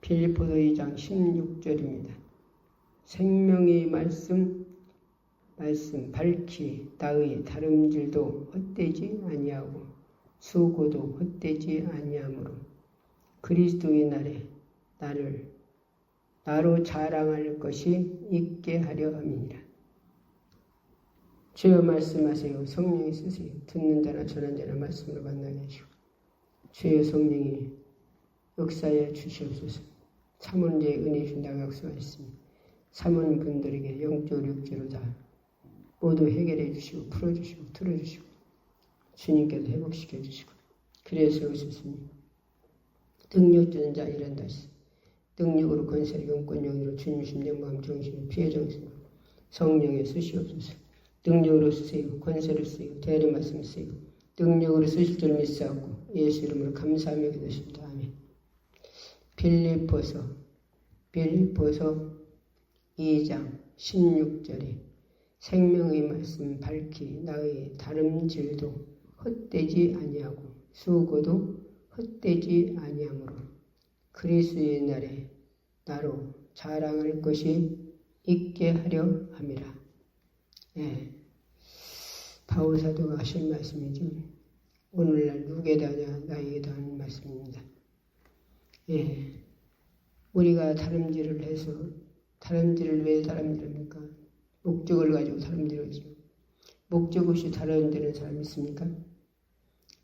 빌립보서 2장 16절입니다. 생명의 말씀 밝히 나의 다름질도 헛되지 아니하고 수고도 헛되지 아니하므로 그리스도의 날에 나로 자랑할 것이 있게 하려 함이니라. 주여 말씀하세요. 성령이 쓰세요. 듣는 자나 전한 자나 말씀으로 만나게 하시고 주여 성령이 역사해 주시옵소서. 삼원제의 은혜 준다고 약속하셨습니다. 삼원 분들에게 영적으로 육적으로 다 모두 해결해 주시고 풀어주시고 틀어주시고 주님께서 회복시켜 주시고 그래서 오셨습니다. 능력 주는 자 이란다 하시오. 능력으로 권세를 영권 영으로 주님 심령 마음 정신 피해 정신으로 성령에 쓰시옵소서. 능력으로 쓰세요. 권세를 쓰세요. 대리 말씀 쓰세요. 능력으로 쓰실 줄 믿사옵고 예수 이름으로 감사하며 기도십니다. 아멘. 빌립보서 2장 16절에 생명의 말씀 밝히 나의 다름질도 헛되지 아니하고 수고도 헛되지 아니하므로 그리스도의 날에 나로 자랑할 것이 있게 하려 함이라. 바울사도가 하신 말씀이죠. 오늘날 누구에다 나에게도 하는 말씀입니다. 우리가 다름질을 해서 다름질을 왜 다름질합니까? 목적을 가지고 다름질하죠. 목적 없이 다름질하는 사람이 있습니까?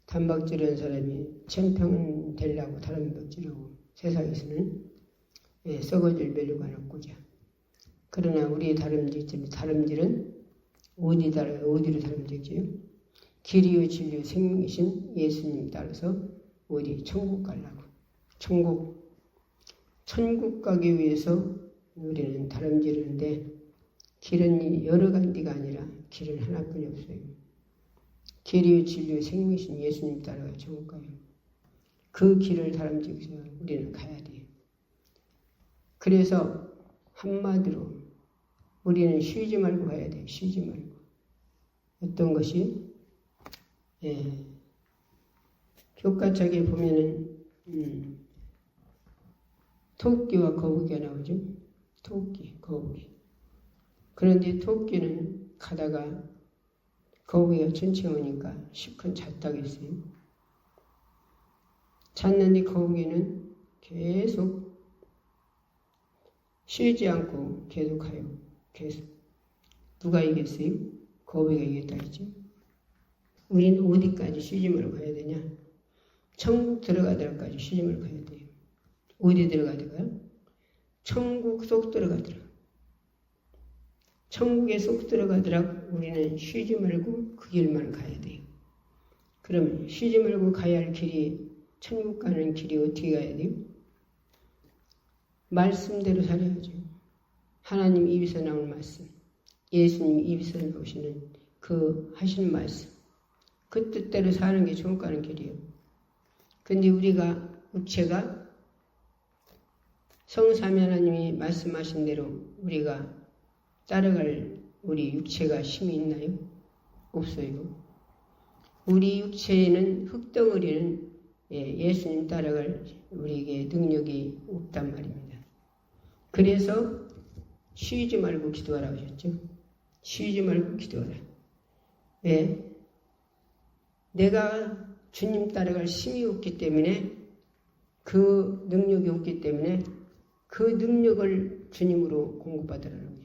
단박질하는 사람이 천평은 되려고 단박질하고 세상에서는 썩어질 멸류관을 꽂아. 그러나 우리의 다름질은 어디로 다름질지요? 길이요 진리요 생명이신 예수님 따라서 어디 천국 가려고. 천국 가기 위해서 우리는 다름질하는데 길은 여러 간디가 아니라 길은 하나뿐이 없어요. 길이요 진리요 생명이신 예수님 따라가 천국 가요. 그 길을 다름질해서 우리는 가야 돼요. 그래서 한마디로 우리는 쉬지 말고 가야 돼요. 쉬지 말고. 어떤 것이? 교과책에 보면은 토끼와 거북이가 나오죠. 토끼, 거북이. 그런데 토끼는 가다가 거북이가 천천히 오니까 실컷 잤다겠어요. 잤는데 거북이는 계속 쉬지 않고 계속 가요. 계속. 누가 이겼어요? 거북이가 이겼다 했죠. 우리는 어디까지 쉬지 말고 가야 되냐? 천국 들어가더라까지 쉬지 말고 가야 돼요. 어디 들어가더라고요? 천국 속 들어가더라. 천국에 속 들어가더라. 우리는 쉬지 말고 그 길만 가야 돼요. 그러면 쉬지 말고 가야 할 길이 천국 가는 길이 어떻게 가야 돼요? 말씀대로 살아야죠. 하나님 입에서 나오는 말씀, 예수님 입에서 나오시는 그 하시는 말씀, 그 뜻대로 사는 게 천국 가는 길이에요. 근데 우리가 육체가 성삼위 하나님이 말씀하신 대로 우리가 따라갈 우리 육체가 힘이 있나요? 없어요. 우리 육체에는 흙덩어리는 예수님 따라갈 우리에게 능력이 없단 말입니다. 그래서 쉬지 말고 기도하라고 하셨죠. 쉬지 말고 기도하라. 왜? 내가 주님 따라갈 힘이 없기 때문에 그 능력이 없기 때문에 그 능력을 주님으로 공급받으라는 거예요.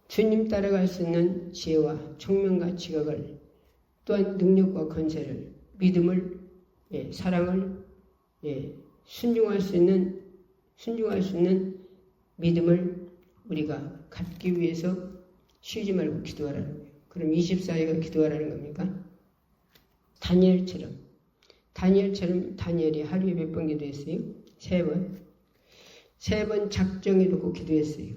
주님 따라갈 수 있는 지혜와 총명과 지각을 또한 능력과 권세를 믿음을 사랑을 순종할 수 있는 믿음을 우리가 갖기 위해서 쉬지 말고 기도하라는 거예요. 그럼 24일간 기도하라는 겁니까? 다니엘처럼 다니엘이 하루에 몇 번 기도했어요? 3번. 3번 작정해놓고 기도했어요.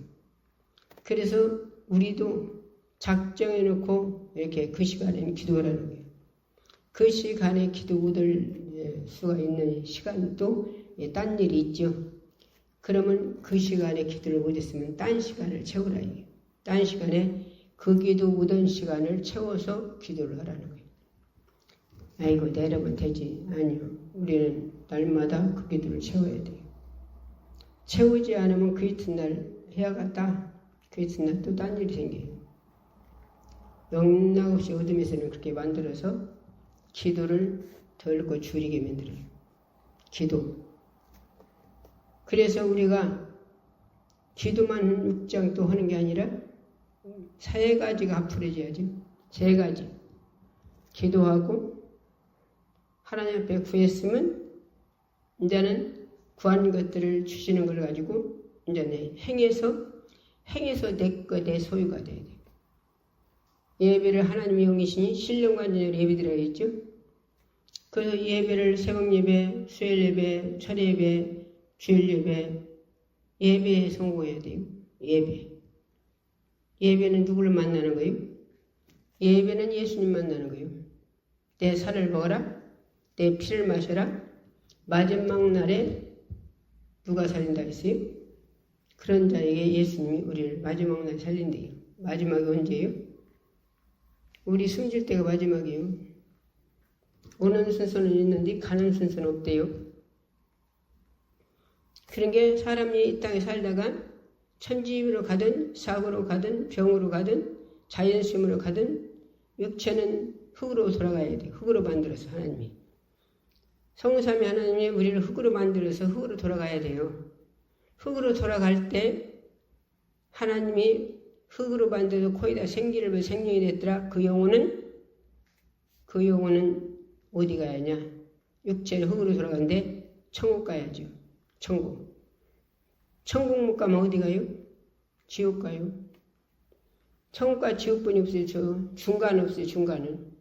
그래서 우리도 작정해놓고 이렇게 그 시간에는 기도하라는 거예요. 그 시간에 기도 얻을 수가 있는 시간도 딴 일이 있죠. 그러면 그 시간에 기도를 못했으면 딴 시간을 채우라 해요. 딴 시간에 그 기도 얻은 시간을 채워서 기도를 하라는 거예요. 아이고 내려면 되지. 아니요. 우리는 날마다 그 기도를 채워야 돼요. 채우지 않으면 그 이튿날 해야 갔다. 그 이튿날 또 딴 일이 생겨요. 영락없이 어둠에서는 그렇게 만들어서 기도를 덜고 줄이게 만들어요. 기도. 그래서 우리가 기도만 6장 또 하는 게 아니라 3가지가 앞으로져야죠. 3가지. 기도하고 하나님 앞에 구했으면 이제는 구한 것들을 주시는 걸 가지고 이제 행해서 내 소유가 돼야 돼. 예배를 하나님의 영이시니 신령관전으로 예배드려야 했죠. 그래서 예배를 새벽 예배, 수요일 예배, 철회 예배, 주일 예배, 예배에 성공해야 돼요. 예배는 누구를 만나는 거예요? 예배는 예수님 만나는 거예요. 내 살을 먹어라, 내 피를 마셔라. 마지막 날에 누가 살린다 했어요? 그런 자에게 예수님이 우리를 마지막 날에 살린대요. 마지막이 언제예요? 우리 숨질 때가 마지막이에요. 오는 순서는 있는데 가는 순서는 없대요. 그런 게 사람이 이 땅에 살다가 천지로 가든 사고로 가든 병으로 가든 자연심으로 가든 육체는 흙으로 돌아가야 돼요. 흙으로 만들어서 하나님이. 성삼위 하나님이 우리를 흙으로 만들어서 흙으로 돌아가야 돼요. 흙으로 돌아갈 때 하나님이 흙으로 만들어서 코에다 생기를 왜 생명이 됐더라. 그 영혼은 어디 가야 하냐. 육체를 흙으로 돌아가는데 천국 가야죠. 천국 못 가면 어디 가요? 지옥 가요. 천국과 지옥뿐이 없어요. 저 중간 없어요. 중간은.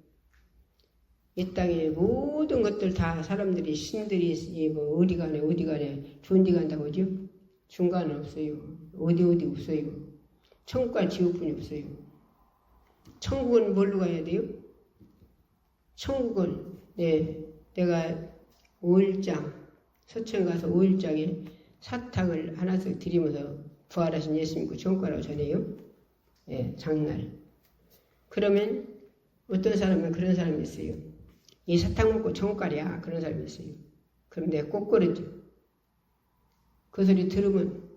이 땅에 모든 것들 다 사람들이 신들이 뭐 어디 가네 좋은 데 간다고 하죠. 중간은 없어요. 어디 없어요. 천국과 지옥뿐이 없어요. 천국은 뭘로 가야 돼요? 천국은 내가 5일장 서천 가서 5일장에 사탕을 하나씩 드리면서 부활하신 예수 믿고 천국 가라고 전해요. 장날. 그러면 어떤 사람은 그런 사람이 있어요. 이 사탕 먹고 천국 가랴 그런 사람이 있어요. 그럼 내가 꼭 그러죠. 그 소리 들으면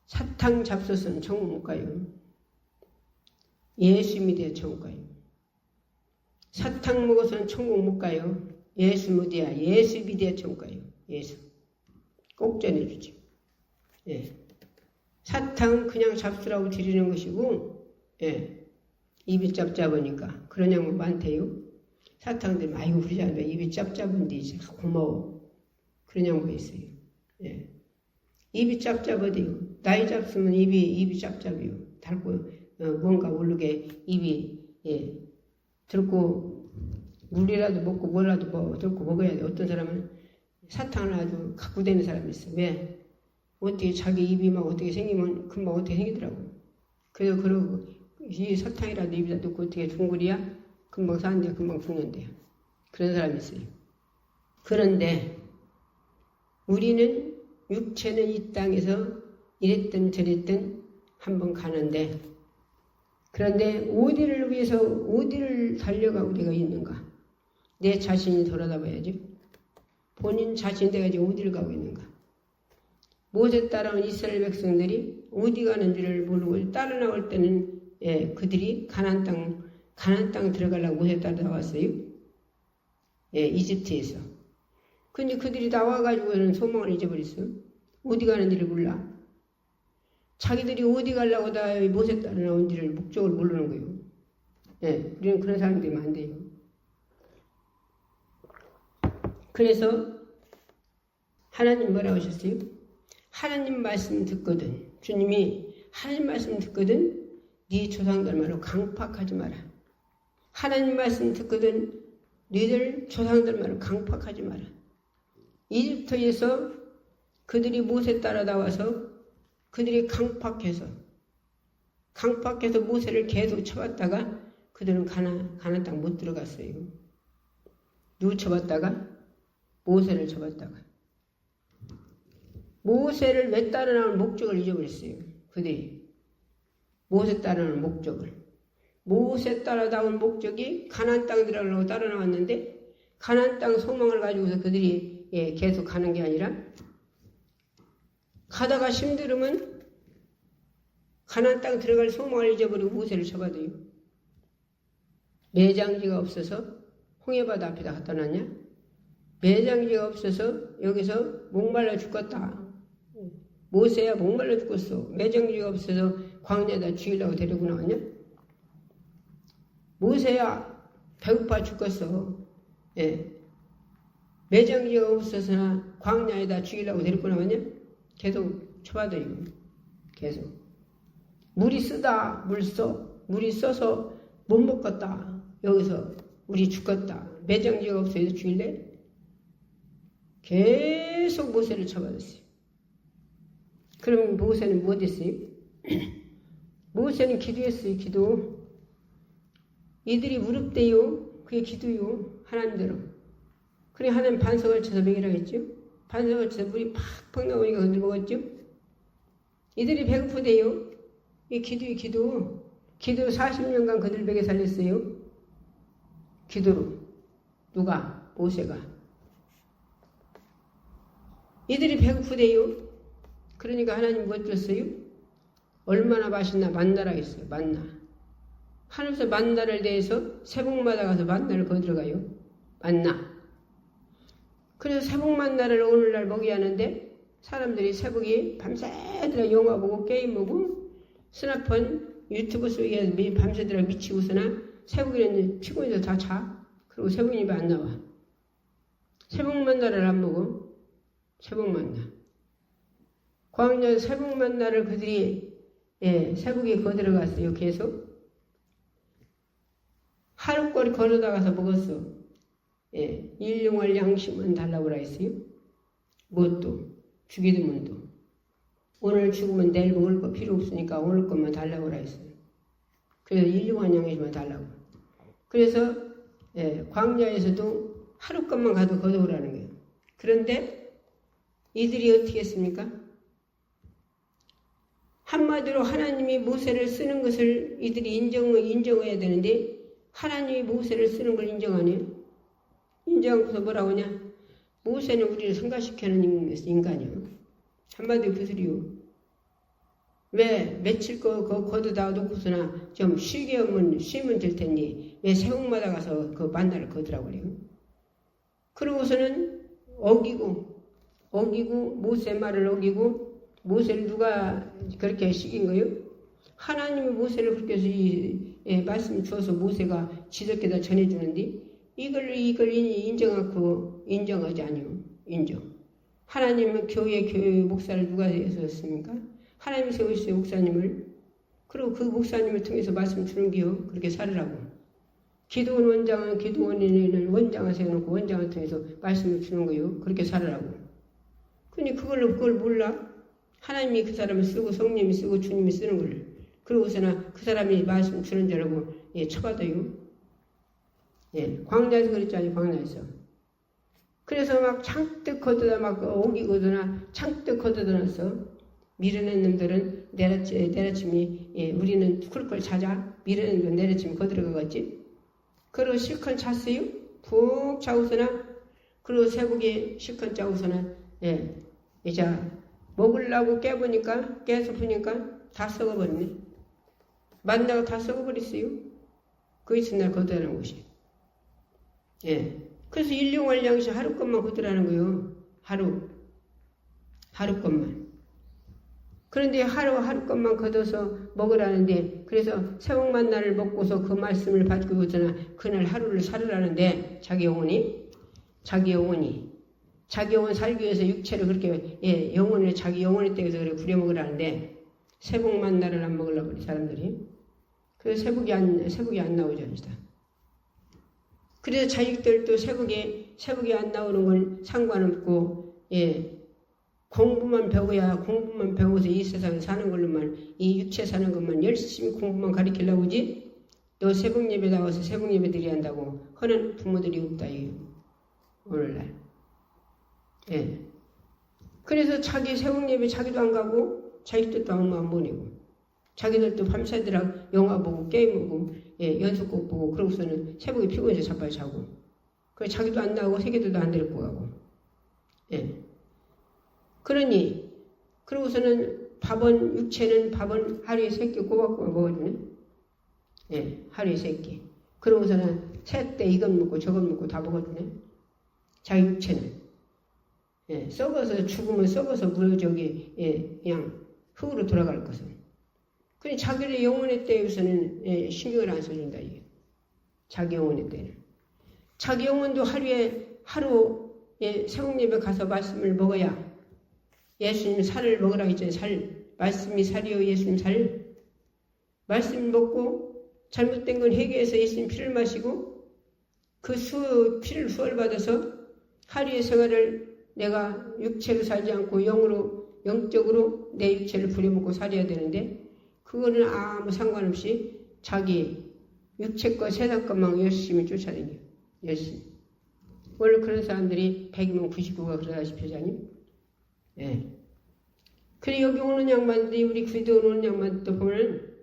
사탕 잡숴서는 천국 못 가요. 예수 믿어야 천국 가요. 사탕 먹어서는 천국 못 가요. 예수 믿어야 예수 믿어야 천국 가요. 예수. 꼭 전해주죠. 사탕 그냥 잡수라고 드리는 것이고 입이 짭짭하니까 그런 양반 많대요. 사탕들 아이고 그러지 않아. 입이 짭짭한데 고마워. 그런 양반 있어요. 입이 짭짭하대요. 나이 잡수면 입이 짭짭해요. 달고 뭔가 모르게 입이 들고 물이라도 먹고 뭐라도 들고 먹어야 돼. 어떤 사람은 사탕을 아주 갖고 다니는 사람이 있어. 왜? 어떻게 자기 입이 막 어떻게 생기면 금방 어떻게 생기더라고. 그래서 그러고 이 사탕이라도 입에다 넣고 어떻게 둥글이야? 금방 사는데 금방 죽는데요. 그런 사람이 있어요. 그런데 우리는 육체는 이 땅에서 이랬든 저랬든 한번 가는데 그런데 어디를 위해서 어디를 달려가 우리가 있는가? 내 자신이 돌아다 봐야죠. 본인 자신 내가 지금 어디를 가고 있는가? 모세 따라온 이스라엘 백성들이 어디 가는지를 모르고 따라 나올 때는 그들이 가나안 땅 들어가려고 모세 따라 나왔어요. 이집트에서. 근데 그들이 나와가지고는 소망을 잊어버렸어요. 어디 가는지를 몰라. 자기들이 어디 가려고 다 모세 따라 나온지를 목적을 모르는 거예요. 우리는 그런 사람들이 많대요. 그래서 하나님 뭐라고 하셨어요? 하나님 말씀 듣거든. 주님이 하나님 말씀 듣거든 네 조상들 말로 강팍하지 마라. 하나님 말씀 듣거든 너희들 조상들 말로 강팍하지 마라. 이집트에서 그들이 모세 따라 나와서 그들이 강팍해서 모세를 계속 쳐봤다가 그들은 가나안 땅 못 들어갔어요. 누구 쳐봤다가? 모세를 쳐봤다가. 모세를 왜 따라 나오는 목적을 잊어버렸어요. 그들이. 모세 따라 나오는 목적을. 모세 따라 나온 목적이 가나안 땅 들어가려고 따라 나왔는데 가나안 땅 소망을 가지고서 그들이 계속 가는 게 아니라 가다가 힘들으면 가나안 땅 들어갈 소망을 잊어버리고 모세를 잡아둬요. 매장지가 없어서 홍해바다 앞에다 갖다 놨냐? 매장지가 없어서 여기서 목말라 죽겠다. 모세야 목말라 죽겠어. 매장지가 없어서 광야에다 죽이려고 데리고 나왔냐? 모세야 배고파 죽겠어. 예. 매장지가 없어서나 광야에다 죽이려고 데리고 나왔냐? 계속 쳐받아요. 계속. 물이 쓰다. 물이 써서 못 먹겠다. 여기서 우리 죽겠다. 매장지가 없어서 죽일래? 계속 모세를 쳐받았어요. 그럼 모세는 뭐 됐어요? 모세는 기도했어요. 기도. 이들이 무릎대요. 그게 기도요. 하나님대로. 그래 하나님 반석을 쳐서 먹이라고 했죠. 반석을 쳐서 물이 팍팍 나오니까 그들 먹었죠. 이들이 배고프대요. 이 기도요. 기도 40년간 그들 먹여 살렸어요. 기도로. 누가? 모세가. 이들이 배고프대요. 그러니까 하나님 뭐 줬어요? 얼마나 맛있나 만나라 했어요. 만나. 하늘에서 만나를 대해서 세복마다 가서 만나를 거들어가요. 만나. 그래서 세복 만나를 오늘날 먹여야 하는데 사람들이 세복이 밤새도록 영화 보고 게임 보고 스마트폰 유튜브 속에 밤새도록 미치고서나 세복이는 피곤해서 다 자. 그리고 세복이 입에 안 나와. 세복 만나를 안 먹어. 세복 만나. 광야 세복 만나를 그들이 세복이 거들어갔어요. 계속. 하루거리 걸어다가서 먹었어. 일용할 양식만 달라고 그라 했어요. 뭣도 죽이드문도 오늘 죽으면 내일 먹을 거 필요 없으니까 오늘 것만 달라고 그라 했어요. 그래서 일용할 양식만 달라고. 그래서 광야에서도 하루 것만 가도 거두라는 거예요. 그런데 이들이 어떻게 했습니까? 한마디로 하나님이 모세를 쓰는 것을 이들이 인정해야 되는데 하나님이 모세를 쓰는 걸 인정하네요. 인정하고서 뭐라고 하냐? 모세는 우리를 성가시키는 인간이요. 한마디로 그 소리요. 왜 며칠 거두다 놓고서나 좀 쉬면 될 텐데 왜 세복마다 가서 그 만나를 거두라고 그래요? 그러고서는 어기고 모세 말을 어기고 모세를 누가 그렇게 시킨 거예요? 하나님이 모세를 그렇게 해서 말씀을 주어서 모세가 지적에다 전해주는데 이걸 인정하지 아니요. 인정. 하나님은 교회 목사를 누가 세웠습니까? 하나님이 세우셨어요. 목사님을. 그리고 그 목사님을 통해서 말씀 주는 게요. 그렇게 살으라고. 기도원 원장은 기도원인을 원장을 세워놓고 원장을 통해서 말씀을 주는 거예요. 그렇게 살으라고. 근데 그걸 몰라? 하나님이 그 사람을 쓰고 성령이 쓰고 주님이 쓰는 걸. 그러고서나 그 사람이 말씀 주는 줄 알고 쳐받아요. 광야에서 그랬잖아요. 광야에서. 그래서 막 창득 걷어다 막 오기거드나 창득 걷어다 놨어. 밀어낸 놈들은 내려침이 우리는 쿨쿨 자자. 밀어낸 건 내려침이 거들어가겠지. 그리고 실컷 잤어요. 푹 자고서나 그리고 새벽에 실컷 자고서나 이제 먹으려고 깨서 보니까 다 썩어버리네. 만나가 다 썩어버렸어요. 그 이튿날 거두라는 곳이. 그래서 일용할 양식 하루 것만 거두라는 거예요. 하루 것만. 그런데 하루 것만 거둬서 먹으라는데 그래서 세복 만나를 먹고서 그 말씀을 받고서나 그날 하루를 살으라는데 자기 영혼 살기 위해서 육체를 그렇게 영혼을 자기 영혼의 떼서 그래 부려먹으라는데 세복 만나를 안 먹으려고 우리 사람들이. 그래서 세복이 안 나오죠. 진짜. 그래서 자식들도 세복이 안 나오는 건 상관없고 공부만 배워서 이 세상에 사는 걸로만 이 육체 사는 것만 열심히 공부만 가르치려고 하지. 너 세복 예배 나와서 세복 예배 드려야 한다고 하는 부모들이 없다 이거 오늘날. 그래서 자기 세복 예배 자기도 안 가고 자식들도 안 보내고 자기들도 밤새도록 영화 보고 게임 보고 연속곡 보고 그러고서는 새벽에 피곤해서 자빨리 자고 그래서 자기도 안 나오고 새끼들도 안 데리고 가고 그러니 그러고서는 육체는 밥은 하루에 3끼 꼬박꼬박 먹어주네. 예, 하루에 3끼. 그러고서는 셋 때 이건 먹고 저건 먹고 다 먹어주네. 자기 육체는. 예, 썩어서 죽으면 썩어서 그냥 흙으로 돌아갈 것은. 그냥 자기의 영혼의 때에서는 신경을 안 써준다 이게. 자기 영혼의 때는. 자기 영혼도 하루 세공예배 가서 말씀을 먹어야 예수님 살을 먹으라 했잖아요. 살. 말씀이 살이요 예수님 살. 말씀 먹고 잘못된 건 회개해서 예수님 피를 마시고 그 피를 수혈받아서 하루의 생활을 내가 육체로 살지 않고 영적으로 내 육체를 부려먹고 살아야 되는데 그거는 아무 상관없이 자기 육체과 세상 것만 열심히 쫓아다녀. 열심히. 원래 그런 사람들이 100이면 99가 그러다시피 하잖아요. 예. 그래 여기 오는 양반들이 우리 귀도 오는 양반들 보면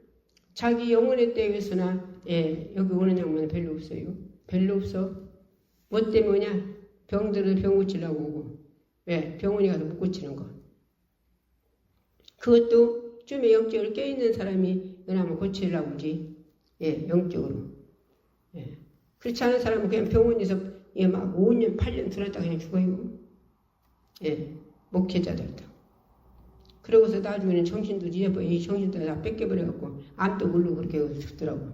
자기 영혼의 때에서나 여기 오는 양반은 별로 없어요. 별로 없어. 뭐 때문이냐? 병들어도 병 고치려고 오고 왜? 병원에 가서 못 고치는 거. 그것도 좀 영적으로 깨있는 사람이 그나마 고치려고 오지. 영적으로. 그렇지 않은 사람은 그냥 병원에서 막 5년, 8년 들었다 그냥 죽어요. 목회자들도. 그러고서 나중에는 정신도 잊어버려. 이 정신도 다 뺏겨버려갖고 암도 모르고 그렇게 죽더라고.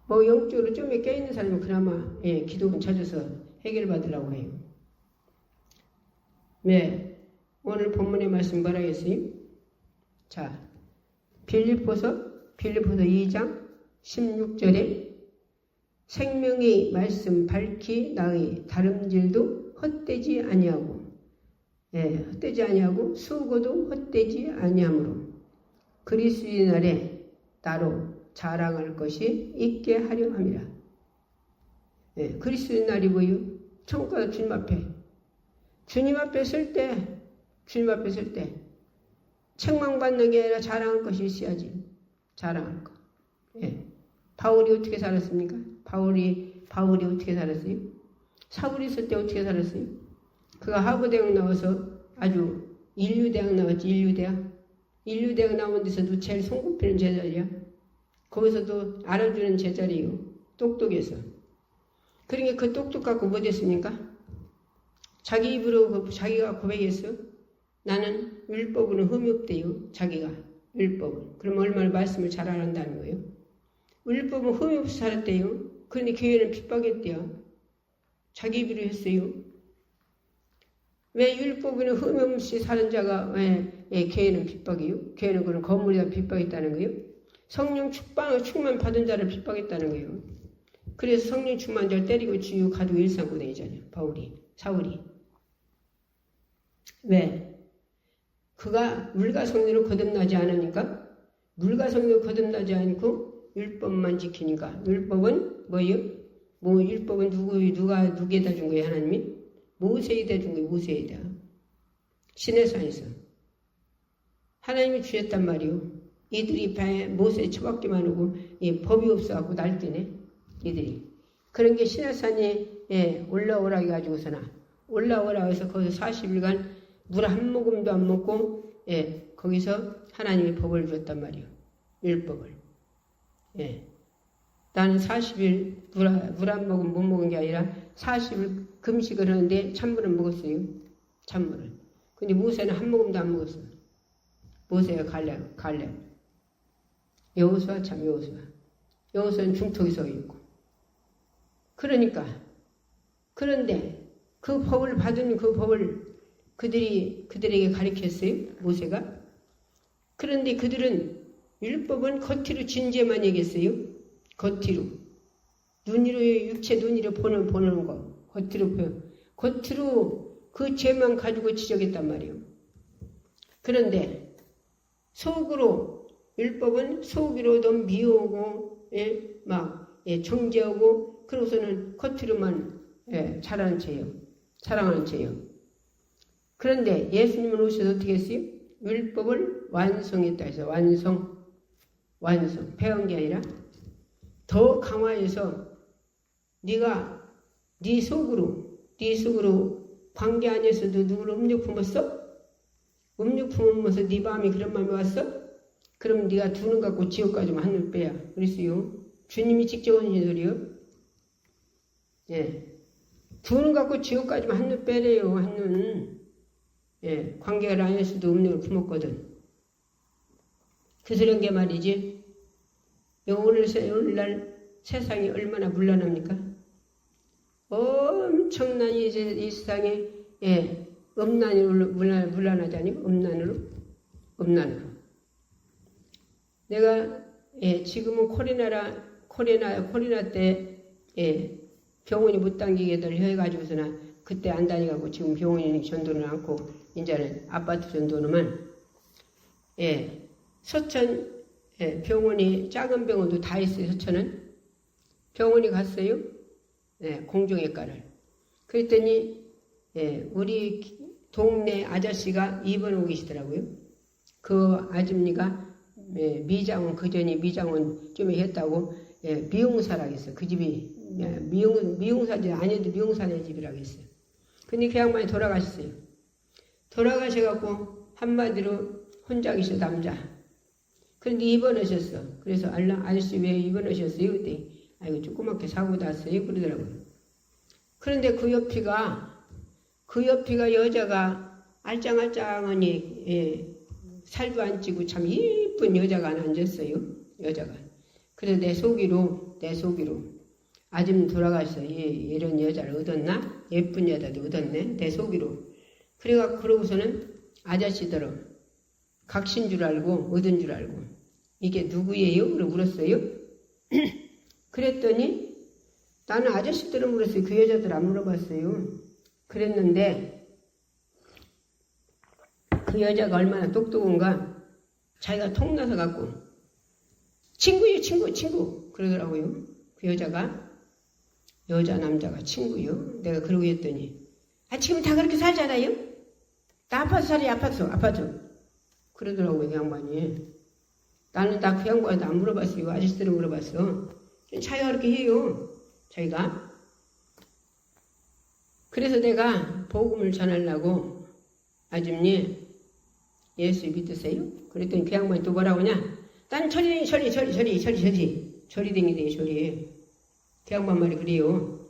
뭐 영적으로 좀 깨있는 사람은 그나마 기도문 찾아서 해결받으려고 해요. 오늘 본문의 말씀 뭐라 했어요? 자, 빌립보서 2장 16절에 생명의 말씀 밝히 나의 다름질도 헛되지 아니하고 수고도 헛되지 아니하므로 그리스도의 날에 나로 자랑할 것이 있게 하려 함이라. 그리스도의 날이 뭐예요? 천국 가서 주님 앞에 설 때 책망받는 게 아니라 자랑할 것이 있어야지. 자랑할 거. 바울이 어떻게 살았습니까? 바울이 어떻게 살았어요? 사울이 있을 때 어떻게 살았어요? 그가 하버대학 나와서 아주 인류대학 나왔지. 인류대학 나온 데서도 제일 손꼽히는 제자리야. 거기서도 알아주는 제자리요. 똑똑해서. 그러니까 그 똑똑 갖고 뭐 됐습니까? 자기 입으로 자기가 고백했어. 나는 율법으로 흠이 없대요. 자기가 율법은. 그럼 얼마나 말씀을 잘 알았다는 거예요. 율법은 흠이 없이 살았대요. 그런데 교회는 핍박했대요. 자기 입으로 했어요. 왜 율법은 흠이 없이 사는 자가 왜 교회는 핍박이요? 교회는 그런 건물이다 핍박했다는 거예요. 성령 충만 받은 자를 핍박했다는 거예요. 그래서 성령 충만 자를 때리고 죽이고 가두고 일삼고 다니잖아요. 사울이. 왜? 그가 물과 성령으로 거듭나지 않으니까? 물과 성령으로 거듭나지 않고 율법만 지키니까. 율법은 뭐예요? 율법은 누구에다 준 거예요, 하나님이? 모세에다 준 거예요, 모세에다. 시내산에서. 하나님이 주셨단 말이요. 이들이 모세에 처박기만 하고 법이 없어갖고 날뛰네. 이들이. 그런 게 시내산에 올라오라 해가지고서나 올라오라 해서 거기서 40일간 물 한 모금도 안 먹고 거기서 하나님이 법을 줬단 말이요. 율법을. 나는 40일 물 한 모금 못 먹은 게 아니라 40일 금식을 하는데 찬물을 먹었어요. 찬물을. 근데 모세는 한 모금도 안 먹었어요. 모세가 갈렙. 여호수아 참 여호수아. 여호수아는 중턱에 서 있고. 그런데 그 법을 받은 그 법을 그들에게 가르쳤어요. 모세가. 그런데 그들은 율법은 겉으로 진죄만 얘기했어요. 겉으로. 육체 눈으로 보는 거. 겉으로 그 죄만 가지고 지적했단 말이에요. 그런데 속으로 율법은 속으로 너무 미워하고 정죄하고 그러고서는 겉으로만 잘하는 죄요. 사랑하는 죄요. 그런데 예수님은 오셔서 어떻게 했어요? 율법을 완성했다 해서 완성. 배운 게 아니라 더 강화해서 네 속으로 관계 안에서도 누구를 음욕 품었어? 음육 품으면서 네 마음이 그런 마음이 왔어? 그럼 네가 두 눈 갖고 지옥 가지면 한눈 빼야. 그랬어요. 주님이 직접 하신 소리요. 예. 두 눈 갖고 지옥 가지면 한눈 빼래요. 한눈. 예. 관계를 안 했어도 음력을 품었거든. 그 소리인 게 말이지. 오늘날 세상이 얼마나 문란합니까? 엄청난 이제 이 세상에 예. 음란으로 문란하자니? 음란으로. 내가 예, 지금은 코로나 때 예, 병원이 못 당기게들 해가지고서나 그때 안 다니고 지금 병원이 전도는 않고 이제는 아파트 전도는만 예, 서천 예, 병원이 작은 병원도 다 있어요. 서천은 병원이 갔어요. 예, 공중외과를. 그랬더니 예, 우리 동네 아저씨가 입원하고 계시더라고요. 그 아줌니가 예, 미장원 그전이 미장원 좀 했다고 예, 미용사라고 했어요. 그 집이 예, 미용사지 아니어도 미용사네 집이라고 했어요. 근데 그 양반이 돌아가셨어요. 돌아가셔갖고 한마디로 혼자 계셔 남자. 그런데 입원하셨어. 그래서 아저씨 왜 입원하셨어요? 그때 아이고 조그맣게 사고 났어요. 그러더라고요. 그런데 그 옆이가 여자가 알짱알짱하니 예, 살도 안 찌고 참 이쁜 여자가 앉았어요. 여자가. 그래서 내 속으로 아줌 돌아가서 이런 여자를 얻었나? 예쁜 여자도 얻었네. 내 속으로. 그러고서는 아저씨들은 각신 줄 알고 얻은 줄 알고 이게 누구예요? 그러고 물었어요. 그랬더니 나는 아저씨들은 물었어요. 그 여자들 안 물어봤어요. 그랬는데 그 여자가 얼마나 똑똑한가 자기가 통나서 갖고 친구요 친구 그러더라고요. 그 여자가 남자가 친구요. 내가 그러고 했더니 지금 다 그렇게 살잖아요. 나 아파트 살아요. 아파트 그러더라고요. 그 양반이. 나는 다 그 양반한테 안 물어봤어요. 아저씨들은 물어봤어. 자기가 그렇게 해요. 자기가. 그래서 내가 복음을 전하려고 아줌니 예수 믿으세요? 그랬더니 그 양반이 또 뭐라고 하냐? 난 저리 댕기더니 저리. 그 양반 말이 그래요.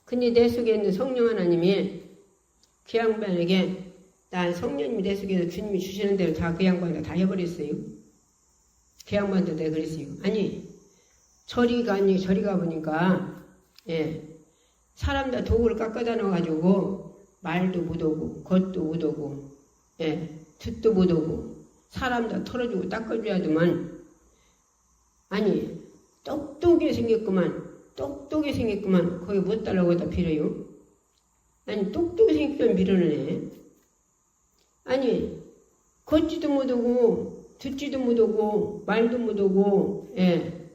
근데 내 속에 있는 성령 하나님이 그 양반에게 난 성령님이 내 속에서 주님이 주시는 대로 다 그 양반이가 다 해버렸어요. 그 양반도 내가 그랬어요. 아니 저리 가보니까 예, 사람 다 도구를 깎아다 놔가지고 말도 못오고 겉도 못오고 예, 듣도 못오고 사람 다 털어주고 닦아줘야지만 아니 똑똑하게 생겼구만 거기 못 달라고 다 빌어요. 아니 똑똑하게 생겼으면 빌어내네. 아니 걷지도 못하고 듣지도 못하고 말도 못하고 예,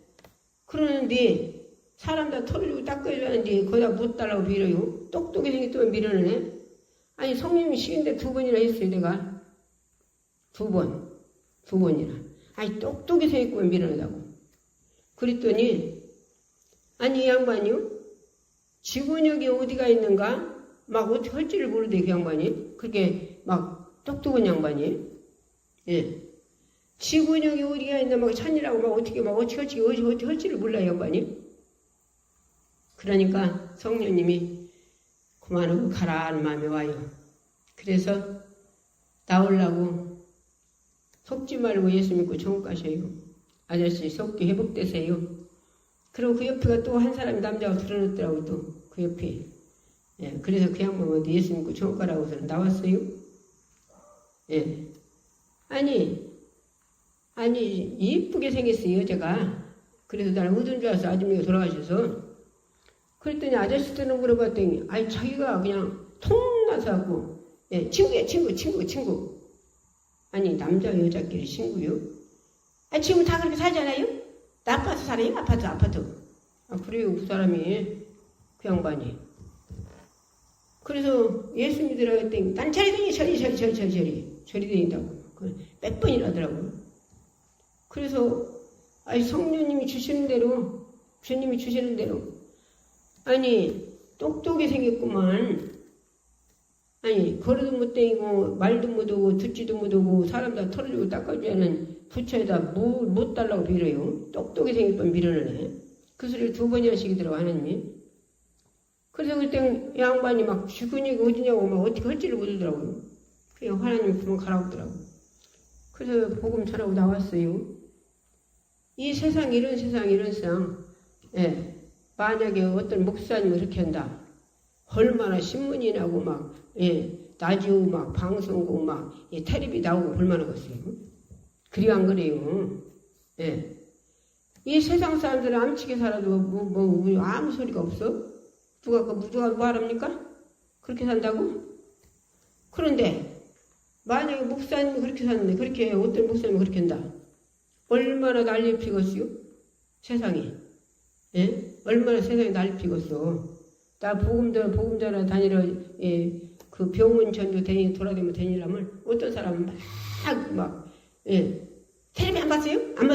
그러는데 사람 다 털어주고 닦아줘야 하는데 거기다 못 달라고 빌어요. 똑똑하게 생겼으면 빌어내네. 아니 성령이 쉬는데 2번이나 했어요. 내가 2번이나 아니 똑똑하게 생겼으면 빌어내다고. 그랬더니 아니 이 양반이요 지구력이 어디가 있는가 막 어떻게 할 줄을 모르대. 그 양반이 그렇게 막 똑똑한 양반이 예. 지구력이 어디가 있나 막 찾으라고 막 어떻게 할 줄을 몰라요. 양반이. 그러니까 성령님이 그만하고 가라 하는 마음이 와요. 그래서 나오려고 속지 말고 예수 믿고 천국 가셔요. 아저씨 속기 회복되세요. 그리고 그 옆에가 또 한 사람이 남자가 들어놓더라고. 또 그 옆에 예, 그래서 그 양반한테 예수 믿고 천국 가라고 해서 나왔어요. 예. 아니 이쁘게 생겼어요. 여자가. 그래서 나를 얻은 줄 알았어. 아줌마가 돌아가셔서. 그랬더니 아저씨들은 물어봤더니 아니 자기가 그냥 통나서 하고 예, 친구야 친구. 아니 남자 여자끼리 친구요? 아니 지금 다 그렇게 살잖아요? 나 아파트 살아요? 아파트. 아 그래요. 그 사람이 그 양반이. 그래서 예수 믿으라고 했더니 난 저리 다닌다고. 몇 번이나 하더라고요. 그래서 아니 성령님이 주시는 대로 주님이 주시는 대로 아니 똑똑하게 생겼구만. 아니 걸어도 못 다니고 말도 못하고 듣지도 못하고 사람 다 털어주고 닦아주는 부처에다 못 달라고 빌어요. 똑똑히 생긴 분 밀어내네. 그 소리를 2번이나 시키더라고 하나님이. 그래서 그때 양반이 막 죽으니 어디냐고 막 어떻게 할지를 모르더라고요. 그냥 하나님 그만 가라고 하더라고. 그래서 복음 전하고 나왔어요. 이 세상 이런 세상 예. 만약에 어떤 목사님이 그렇게 한다. 얼마나 신문이 나고 막 라디오 막 방송국 막 텔레비 나오고 얼마나 그랬어요. 그리 안 그래요. 예. 이 세상 사람들은 암치게 살아도 아무 소리가 없어. 누가 말합니까? 그렇게 산다고? 그런데 만약에 목사님이 그렇게 사는데 그렇게 어떤 목사님이 그렇게 한다. 얼마나 난리 피겠어요? 세상에. 예? 얼마나 세상에 난리 피겠어. 나 복음 전하 다니러 그 병원 전도 돌아다니면 다니려면 어떤 사람은 막 텔레비 안 봤어요? 안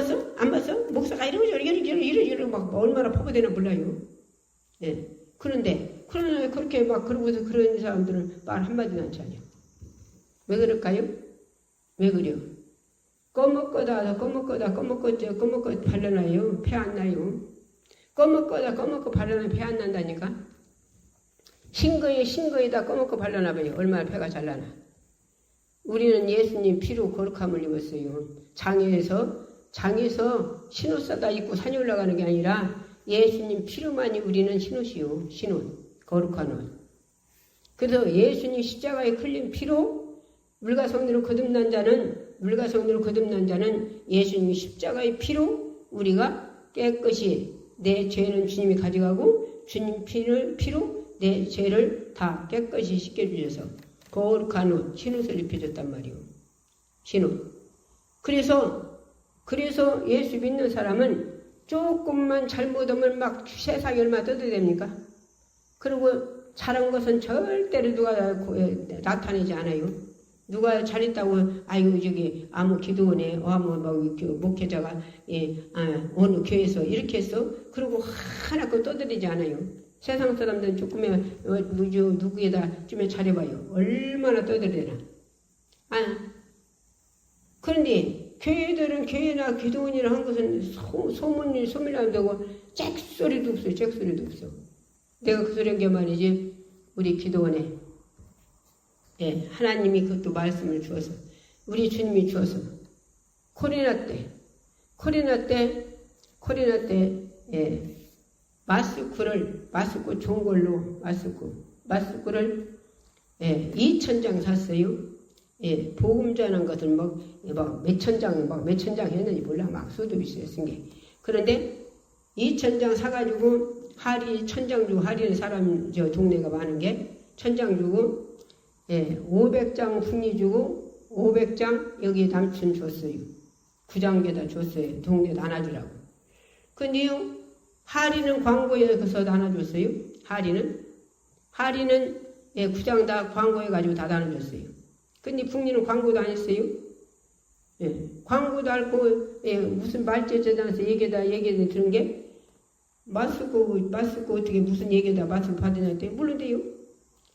봤어? 목사가 이러고 막 얼마나 퍼부대나 몰라요. 예. 그런데 그렇게 막 그러고서 그런 사람들은 말 한마디도 안 하냐. 왜 그럴까요? 왜 그래요? 꺼먹거다 발라나요. 폐 안 나요. 꺼먹고 발라나 폐 안 난다니까. 흰거에다 꺼먹고 발라놔봐요. 얼마나 폐가 잘 나나. 우리는 예수님 피로 거룩함을 입었어요. 장에서 신옷 사다 입고 산에 올라가는 게 아니라 예수님 피로만이 우리는 신옷이요. 신옷. 거룩한 옷. 그래서 예수님 십자가에 흘린 피로 물과 성령으로 거듭난 자는 예수님 십자가의 피로 우리가 깨끗이 내 죄는 주님이 가져가고 주님 피로 내 죄를 다 깨끗이 씻겨주셔서 거룩한 옷, 신옷을 입혀줬단 말이에요. 신옷. 그래서 예수 믿는 사람은 조금만 잘못하면 막 세상에 얼마나 떠들어야 됩니까? 그리고 잘한 것은 절대로 누가 나타내지 않아요. 누가 잘했다고 아유 저기 아무 기도원에 아무 목회자가 어느 교회에서 이렇게 했어. 그리고 하나 그 떠들이지 않아요. 세상 사람들은 조금의 누구에다 좀 잘해봐요. 얼마나 떠들어대나. 그런데 교회들은 교회나 기도원이나 한 것은 소문이 되고 잭소리도 없어. 내가 그 소리 한 게 말이지. 우리 기도원에 하나님이 그것도 말씀을 주어서 우리 주님이 주어서 코로나 때 마스크 좋은 걸로 마스크를 2,000장 샀어요. 복음 전한 것은 몇천 장 했는지 몰라. 막 수도 비싸게 쓴 게. 그런데 2,000장 사가지고 1,000장 주고 할인 사람 저 동네가 많은 게 1,000장 주고 500장 풍리 주고 500장 여기 남친 줬어요. 구장계다 줬어요. 동네 나눠주라고. 근데요 할인은 광고에 가서 나눠줬어요. 할인은 구장 다 광고해 가지고 다 나눠줬어요. 근데 풍리는 광고도 안 했어요. 광고도 않고 무슨 말재재단에서 얘기다 들은 게 마스크 어떻게 무슨 얘기다 마스크 받으냐 했더니 모른대요.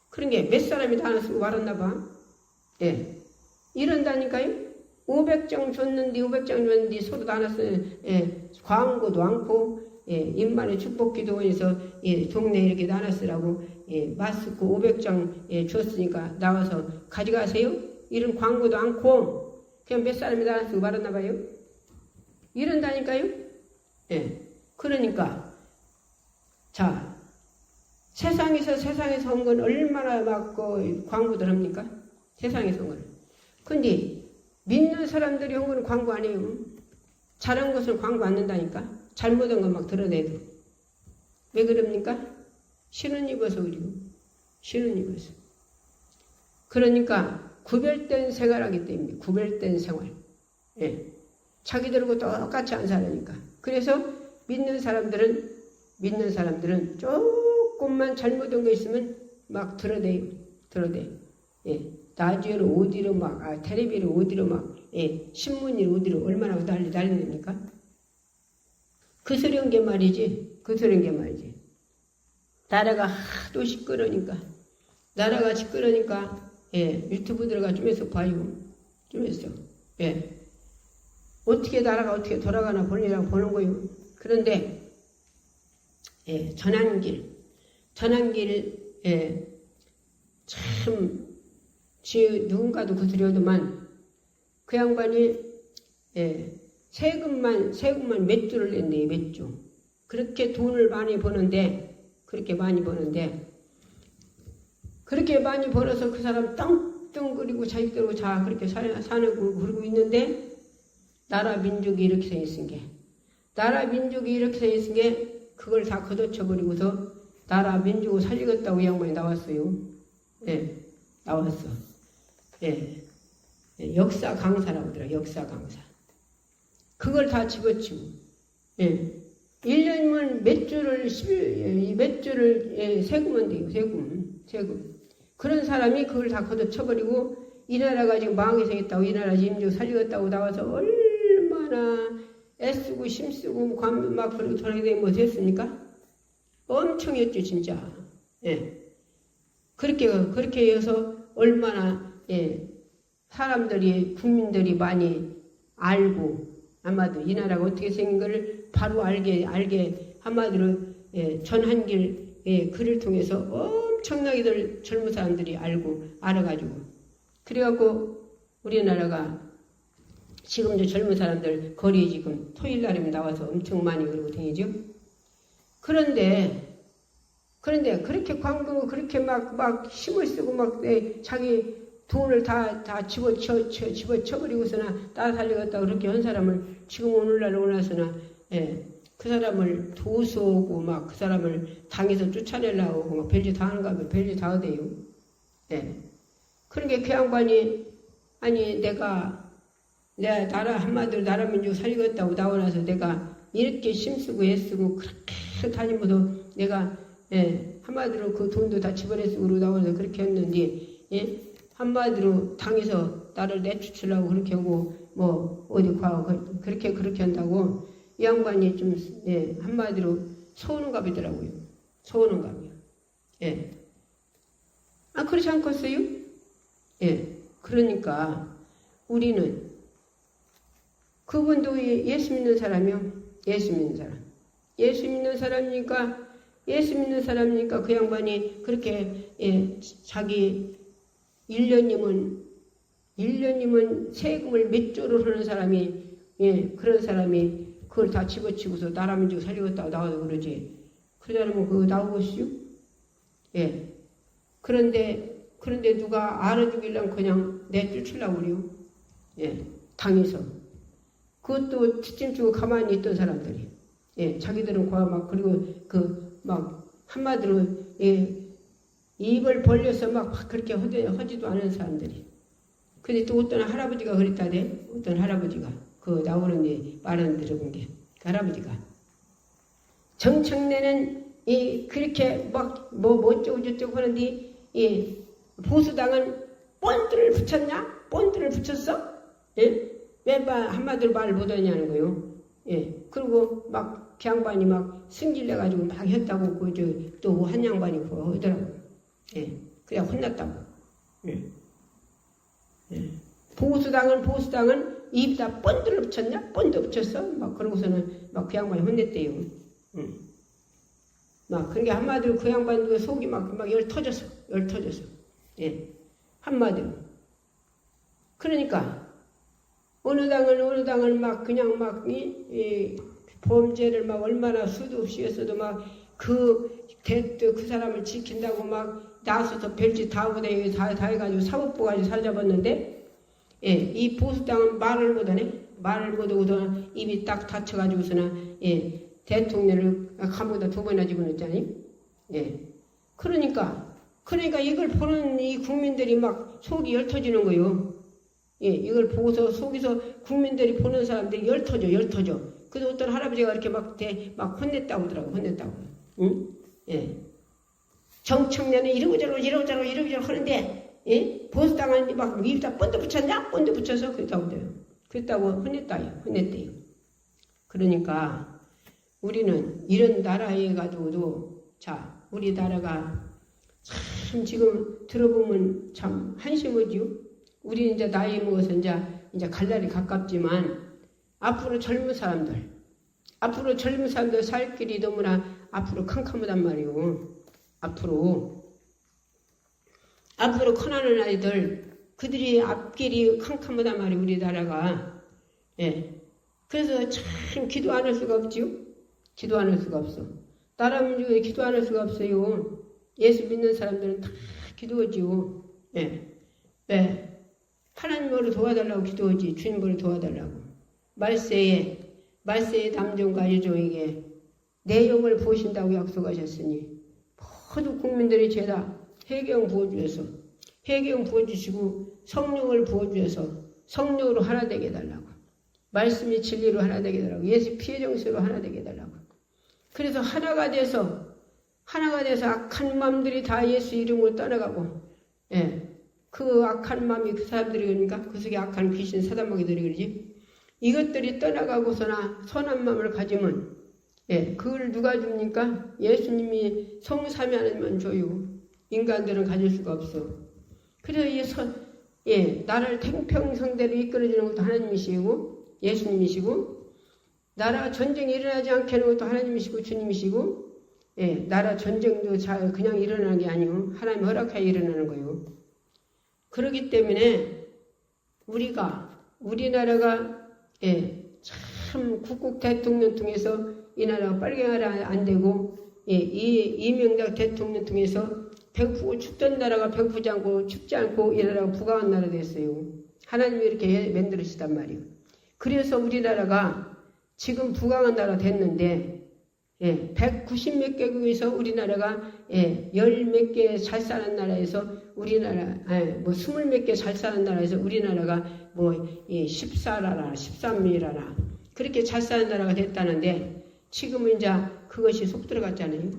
그런 게 몇 사람이 다 안 쓰고 말았나 봐. 이런다니까요. 500장 줬는데 서로 나눴어요. 광고도 않고 인만의 축복기도원에서 동네 이렇게 나눴으라고 마스크 500장 줬으니까 나와서 가져가세요. 이런 광고도 않고 그냥 몇 사람이 다 안 쓰고 말았나 봐요. 이런다니까요. 그러니까 자 세상에서 온 건 얼마나 막 광고들 합니까? 세상에서 온 건. 근데 믿는 사람들이 온 건 광고 안 해요. 잘한 것은 광고 안 된다니까. 잘못한 건 막 드러내도. 왜 그럽니까? 신은 입어서 그리고. 신은 입어서. 그러니까 구별된 생활하기 때문에. 구별된 생활. 자기들하고 똑같이 안 살으니까. 그래서 믿는 사람들은 조금만 잘못한 거 있으면 막 드러내요. 라디오를 어디로 텔레비를 어디로 신문을 어디로 얼마나 난리냅니까? 그 소리 한 게 말이지. 나라가 하도 시끄러니까 유튜브 들어가 좀 해서 봐요. 좀 해서. 어떻게 나라가 어떻게 돌아가나 보려고 보는 거예요. 그런데, 전환길, 참, 누군가도 거두려도만, 그 양반이, 세금만 몇 주를 냈네, 몇 주. 그렇게 돈을 많이 버는데, 그렇게 많이 벌어서 그 사람 떵떵거리고 자기들하고 다 그렇게 사는 그러고 있는데, 나라 민족이 이렇게 생겼은 게, 그걸 다 걷어쳐버리고서 나라 민족을 살리겠다고 이 양반이 나왔어요. 나왔어. 역사 강사라고 하더라, 역사 강사. 그걸 다 집어치고, 1년이면 몇 주를 세금은 돼요, 세금. 그런 사람이 그걸 다 걷어쳐버리고, 이 나라가 지금 망하게 생겼다고, 이 나라 민족 살리겠다고 나와서 얼마나 애쓰고 힘쓰고 막 그러고 돌아가게 되면 뭐 됐습니까? 엄청 했죠, 진짜. 그렇게 해서 얼마나, 사람들이, 국민들이 많이 알고, 아마도 이 나라가 어떻게 생긴 걸 바로 알게, 한마디로, 전한길, 글을 통해서 엄청나게들 젊은 사람들이 알아가지고. 그래갖고, 우리나라가 지금도 젊은 사람들 거리에 지금 토요일 날이면 나와서 엄청 많이 그러고 다니죠. 그런데 그렇게 광고 그렇게 막 힘을 쓰고 막 자기 돈을 다 집어쳐버리고서나 따라 살리겠다 그렇게 한 사람을 지금 오늘날 오나서나 그 사람을 도수하고 막 그 사람을 당에서 쫓아내려고 하고 막 별짓 다 하는가 하면 별짓 다 하대요. 그러니까 그 양반이 아니 내가 나라 한마디로 나라 민족 살리겠다고 나와서 내가 이렇게 힘쓰고 애쓰고 그렇게 다니면서 내가 한마디로 그 돈도 다 집어내쓰고 나와서 그렇게 했는데 한마디로 당에서 나를 내쫓으려고 그렇게 하고 뭐 어디 가고 그렇게 한다고 이 양반이 좀 한마디로 소원감이더라고요. 소원감이요. 그렇지 않겠어요? 그러니까 우리는 그분도 예수 믿는 사람이요. 예수 믿는 사람이니까 그 양반이 그렇게 자기 1년이면 세금을 몇 조를 하는 사람이 그런 사람이 그걸 다 집어치고서 나라 민족 살리겠다고 나와서 그러지. 그 사람은 그거 나오겠어요? 그런데 누가 알아주길래 그냥 내쫓으려고 그래요. 당에서. 그것도 뒷짐지고 가만히 있던 사람들이. 자기들은 그리고 한마디로, 입을 벌려서 막 그렇게 하지도 않은 사람들이. 근데 또 어떤 할아버지가 그랬다대. 어떤 할아버지가. 그 나오는 말은 들어본 게. 그 할아버지가. 정청래는 그렇게 어쩌고 저쩌고 하는데, 보수당은 본드를 붙였냐? 본드를 붙였어? 왜 한마디로 말을 못하냐는 거요. 그리고 막 그 양반이 막 승질내가지고 막 했다고 또 한 양반이 그거 하더라고요. 그냥 혼났다고. 보수당은 입에다 본드를 붙였냐? 본드 붙였어? 막 그러고서는 막 그 양반이 혼냈대요. 막 그러니까 한마디로 그 양반도 속이 막 열 터졌어. 한마디로. 그러니까 어느 당을 막 그냥 막 범죄를 막 얼마나 수도 없이 했어도 막 그 사람을 지킨다고 막 나서서 별짓 다 하고 다 해가지고 사법부 가지고 살잡았는데 이 보수당은 말을 못하네. 말을 못하고서 입이 딱 닫혀가지고서나 대통령을 감옥에다 2번이나 집어넣었잖아요. 그러니까 이걸 보는 이 국민들이 막 속이 열 터지는 거요. 이걸 보고서 속에서 국민들이 보는 사람들이 열 터져. 그래서 어떤 할아버지가 이렇게 막 혼냈다고 하더라고, 응? 정청래는 이러고저러고 하는데, 보수당은 막 위에다 본드 붙였냐? 본드 붙여서 그랬다고 혼냈대요. 그러니까 우리는 이런 나라에 가지고도, 우리 나라가 참 지금 들어보면 참 한심하지요. 우리 이제 나이 먹어서 이제 갈 날이 가깝지만 앞으로 젊은 사람들 살 길이 너무나 앞으로 캄캄하단 말이오. 앞으로 커나는 아이들 그들이 앞길이 캄캄하단 말이오. 우리나라가. 예. 그래서 참 기도 안 할 수가 없지요. 기도 안 할 수가 없어. 나라 민족에 기도 안 할 수가 없어요. 예수 믿는 사람들은 다 기도하지요. 예. 왜? 하나님으로 도와달라고 기도하지. 주님으로 도와달라고. 말세에 남종과 여종에게 내 영을 보신다고 약속하셨으니 모두 국민들의 죄다 회개형 부어주시고 성령을 부어주셔서 성령으로 하나 되게 해달라고. 말씀이 진리로 하나 되게 해달라고. 예수 피의 정수로 하나 되게 해달라고. 그래서 하나가 돼서 악한 마음들이 다 예수 이름으로 떠나가고, 예. 그 악한 마음이 그 사람들이 그러니까 그 속에 악한 귀신 사단마귀들이 그러지. 이것들이 떠나가고서나 선한 마음을 가지면, 예. 그걸 누가 줍니까? 예수님이 성삼위 하나님만 줘요. 인간들은 가질 수가 없어. 그래서 나라를 태평성대로 이끌어주는 것도 하나님이시고 예수님이시고, 나라 전쟁이 일어나지 않게 하는 것도 하나님이시고 주님이시고, 예, 나라 전쟁도 그냥 일어나는 게 아니고 하나님 허락하여 일어나는 거예요. 그렇기 때문에 우리나라가 참 국국 대통령 통해서 이 나라가 빨갱이가 안 되고, 이명박 대통령 통해서 배고프고 춥던 나라가 배고프지 않고 춥지 않고 이 나라가 부강한 나라 됐어요. 하나님이 이렇게 만들으시단 말이에요. 그래서 우리나라가 지금 부강한 나라 됐는데, 190몇 개국에서 우리나라가 열 몇 개 잘 사는 나라에서 우리나라 20몇 개 잘 사는 나라에서 우리나라가 14라라 13미라라 그렇게 잘 사는 나라가 됐다는데, 지금은 이제 그것이 속 들어갔잖아요.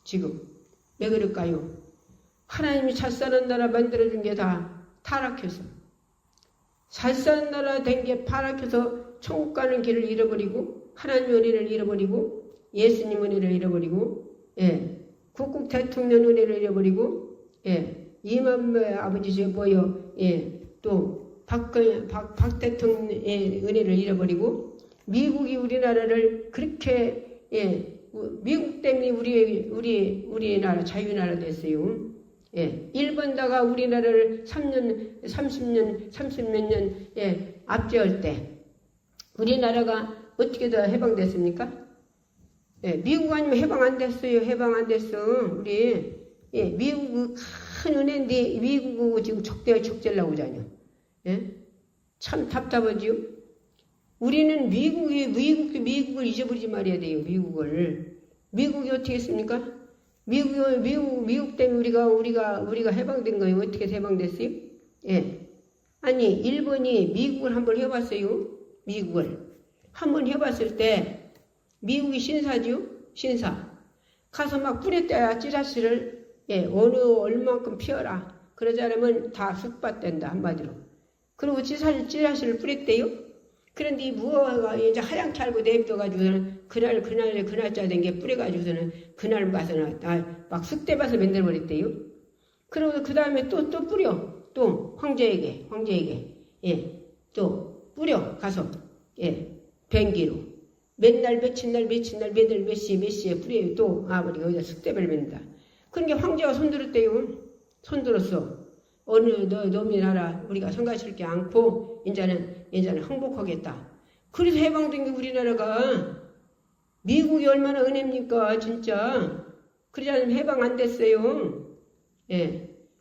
지금 왜 그럴까요? 하나님이 잘 사는 나라 만들어준 게 다 타락해서, 잘 사는 나라 된 게 타락해서 천국 가는 길을 잃어버리고 하나님의 은혜를 잃어버리고 예수님 은혜를 잃어버리고, 국국 대통령 은혜를 잃어버리고, 이만배 아버지 또 박 대통령의 은혜를 잃어버리고, 미국이 우리나라를 그렇게 미국 때문에 우리나라 자유나라 됐어요. 일본다가 우리나라를 30몇 년 압제할 때 우리나라가 어떻게 더 해방됐습니까? 미국 아니면 해방 안 됐어요. 해방 안 됐어. 우리 미국 큰 은혜인데 미국하고 지금 적대려고 하잖아요. 참 답답하지요. 우리는 미국을 잊어버리지 말아야 돼요. 미국이 어떻게 했습니까? 미국 때문에 우리가 해방된 거예요. 어떻게 해방됐어요? 아니 일본이 미국을 한번 해봤어요. 미국을 한번 해봤을 때 미국이 신사죠. 신사. 가서 막 뿌렸대야 찌라시를 얼만큼 피워라. 그러지 않으면 다 숙밭된다 한마디로. 그리고 찌라시를 뿌렸대요. 그런데 이 무화과가 이제 하얗게 알고 내비둬가지고는 그날짜 된 게 뿌려가지고서는 그날 가서는 막 쑥대밭을 만들어버렸대요. 그리고 그 다음에 또 뿌려. 또 황제에게 또 뿌려 가서 뱅기로. 맨날 며칠 날 매달 몇 시에 뿌려요. 또 아버지가 여기다 쑥대밭을 만든다. 그러니까 황제가 손들었대요. 손들었어. 어느 놈이 나라 우리가 성가실 게 않고 이제는 행복하겠다. 그래서 해방된 게 우리나라가. 미국이 얼마나 은혜입니까 진짜. 그러지 않으면 해방 안 됐어요.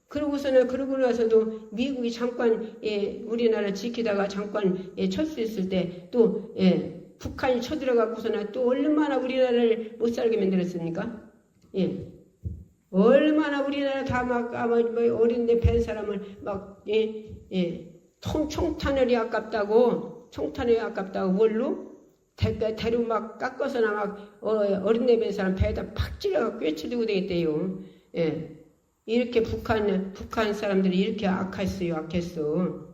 그러고 나서도 미국이 잠깐 우리나라 지키다가 잠깐 철수했을 때 또 북한이 쳐들어가고서는 또 얼마나 우리나라를 못 살게 만들었습니까? 얼마나 우리나라 다 막 어린데 벤 사람을 막 총탄을이 아깝다고 뭘로? 대로 막 깎아서나 막 어린데 벤 사람 배에다 팍 찔러가 꿰치고 되겠대요. 이렇게 북한 사람들이 이렇게 악했어.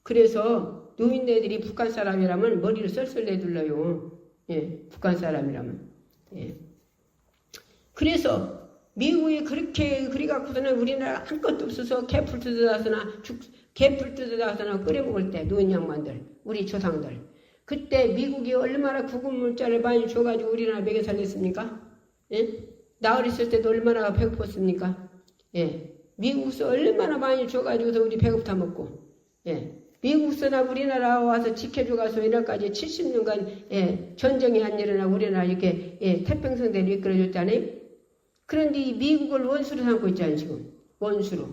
그래서 노인네들이 북한 사람이라면 머리를 썰썰 내둘러요. 북한 사람이라면. 그래서 미국이 그렇게 그래갖고서는 우리나라 아무것도 없어서 개풀 뜯어다서나 끓여 먹을 때 노인 양반들 우리 조상들 그때 미국이 얼마나 구급물자를 많이 줘가지고 우리나라 먹여 살렸습니까? 예? 나 어렸을 때도 얼마나 배고팠습니까? 예. 미국서 얼마나 많이 줘가지고서 우리 배고파 먹고 예. 미국서나 우리나라 와서 지켜줘가서 이날까지 70년간 예, 전쟁이 안 일어나고 우리나라 이렇게 예, 태평성대로 이끌어줬잖아요. 그런데 이 미국을 원수로 삼고 있잖아요. 지금 원수로.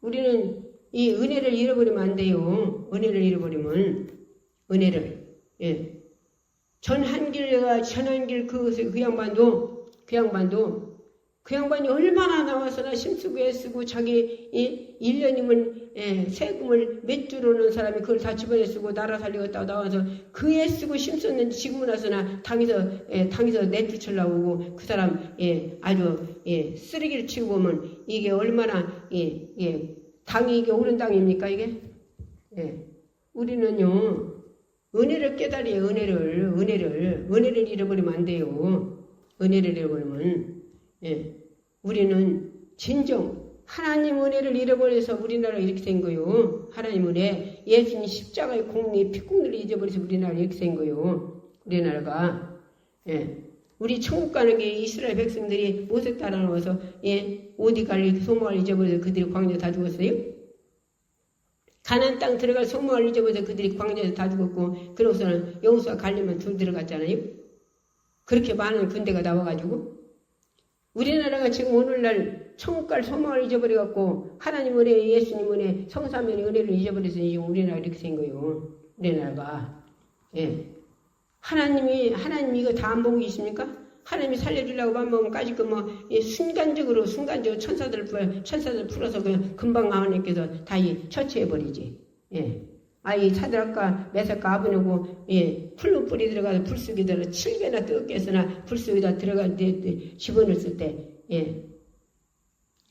우리는 이 은혜를 잃어버리면 안 돼요. 은혜를 잃어버리면 은혜를 예. 전한길 그 양반이 얼마나 나와서나 힘쓰고 애쓰고 자기 1년이면 세금을 몇 주로는 사람이 그걸 다 집어내 쓰고 나라 살리겠다고 나와서 그 애쓰고 힘썼는데 지금은 와서나 당에서 내쫓으려고 그 사람 아주 쓰레기를 치고 보면 이게 얼마나 당이 이게 옳은 당입니까 이게? 우리는요 은혜를 깨달아요. 은혜를 잃어버리면 안 돼요. 은혜를 잃어버리면 우리는 진정 하나님 은혜를 잃어버려서 우리나라가 이렇게 된 거요. 하나님 은혜 예수님 십자가의 공리 피공리를 잊어버려서 우리나라가 이렇게 된 거요. 우리나라가 우리 천국 가는 게 이스라엘 백성들이 모세 따라 나와서 어디 갈 소망을 잊어버려서 그들이 광야에 다 죽었어요. 가나안 땅 들어갈 소망을 잊어버려서 그들이 광야에서 다 죽었고 그러고서는 여호수아 갈림은 둘 들어갔잖아요. 그렇게 많은 군대가 나와가지고 우리나라가 지금 오늘날 천국 갈 소망을 잊어버려갖고 하나님 은혜, 예수님 은혜, 성삼위의 은혜를 잊어버려서 지금 우리나라가 이렇게 된 거예요. 우리나라가 하나님 이거 다 안 보고 계십니까? 하나님이 살려주려고 맘먹으면 까짓 거 순간적으로 천사들 풀어서 그냥 금방 하나님께서 다 처치해버리지. 이 사드락과 메삭과 아브네고 풀로 뿌리 들어가서 불쑥이 들어 7배나 뜨겁게 해서나 불쑥에다 들어가 집어넣었을 때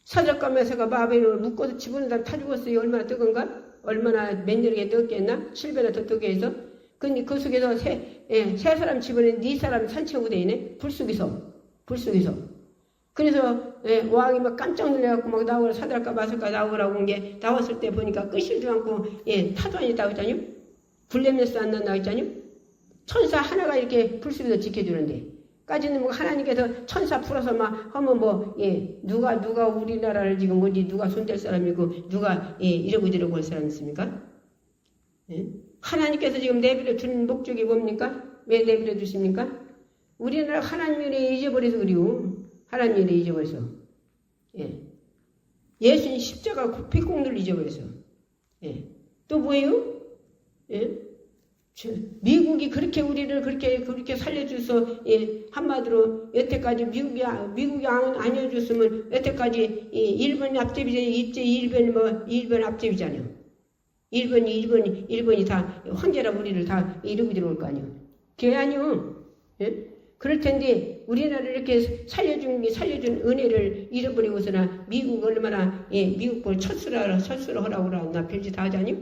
사드락과 메삭과 아브네고를 묶어서 집어넣다 타 죽었어요. 얼마나 뜨거운가? 얼마나 맹렬하게 뜨겁게 했나? 7배나 더 뜨겁게 해서 근데 그 속에서 세 사람 집어넣은 4사람 산채우고 되네. 불쑥에서 그래서 왕이 막 깜짝 놀래갖고 막 나오라 사드락과 메삭과 나오라고 한 게 나왔을 때 보니까 끄시지도 않고 타도 안 있다고 했잖아요. 불냄새도 안 난다고 했잖아요. 천사 하나가 이렇게 불쑥에서 지켜주는데 까지는 뭐 하나님께서 천사 풀어서 막 하면 누가 우리나라를 지금 누가 손댈 사람이고 누가 이러고 할 사람 있습니까? 하나님께서 지금 내버려 두는 목적이 뭡니까? 왜 내버려 두십니까? 우리나라 하나님을 잊어버려서 그래요. 하나님을 잊어버려서. 예수님 십자가 피공들을 잊어버려서. 또 뭐예요? 미국이 그렇게 우리를 그렇게 살려줘서 한마디로 여태까지 미국이 아니어줬으면 여태까지 일본이 앞제비잖아요. 일본 앞제비잖아요. 일본이 다 황제라 우리를 다 이러고 들어올 거 아니에요. 그게 아니요. 그럴 텐데 우리나라를 이렇게 살려준 은혜를 잃어버리고서나 미국 얼마나 미국 걸 철수를 하라고 그러나 별짓 다 하자니요.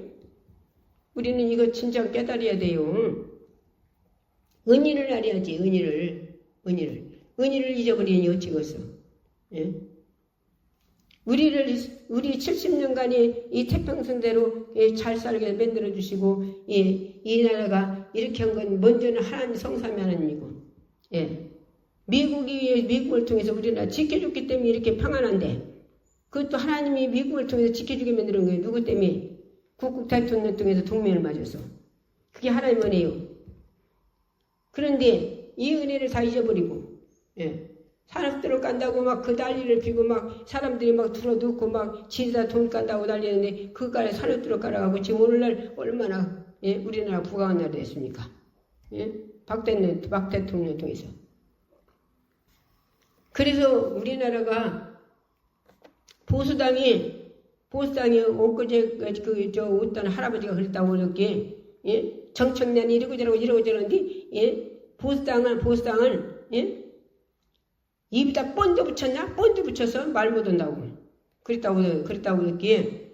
우리는 이거 진짜 깨달아야 돼요. 은혜를 알아야지. 은혜를 잊어버리니 어찌겠어. 우리 70년간의 이 태평성대로 잘 살게 만들어 주시고 이 나라가 이렇게 한 건 먼저는 하나님 성삼위 하나님이고 미국을 통해서 우리나라 지켜줬기 때문에 이렇게 평안한데 그것도 하나님이 미국을 통해서 지켜주게 만드는 거예요. 누구 때문에? 국국 대통령 통해서 동맹을 맺어서. 그게 하나님 은혜예요. 그런데 이 은혜를 다 잊어버리고 산업들을 깐다고 막 그 난리를 피고 막 사람들이 막 들어눕고 막 지다 돈 깐다고 난리는데 그간에 산업들을 깔아가고 지금 오늘날 얼마나 우리나라 부강한 나라 됐습니까? 박 대통령 통해서. 그래서 우리나라가 보수당이 엊그제 어떤 할아버지가 그랬다고 그렇게 정청년이 이러고 저러는데 보수당은 입에다 본드 붙였나? 본드 붙여서 말 못한다고. 그랬다고 그랬기에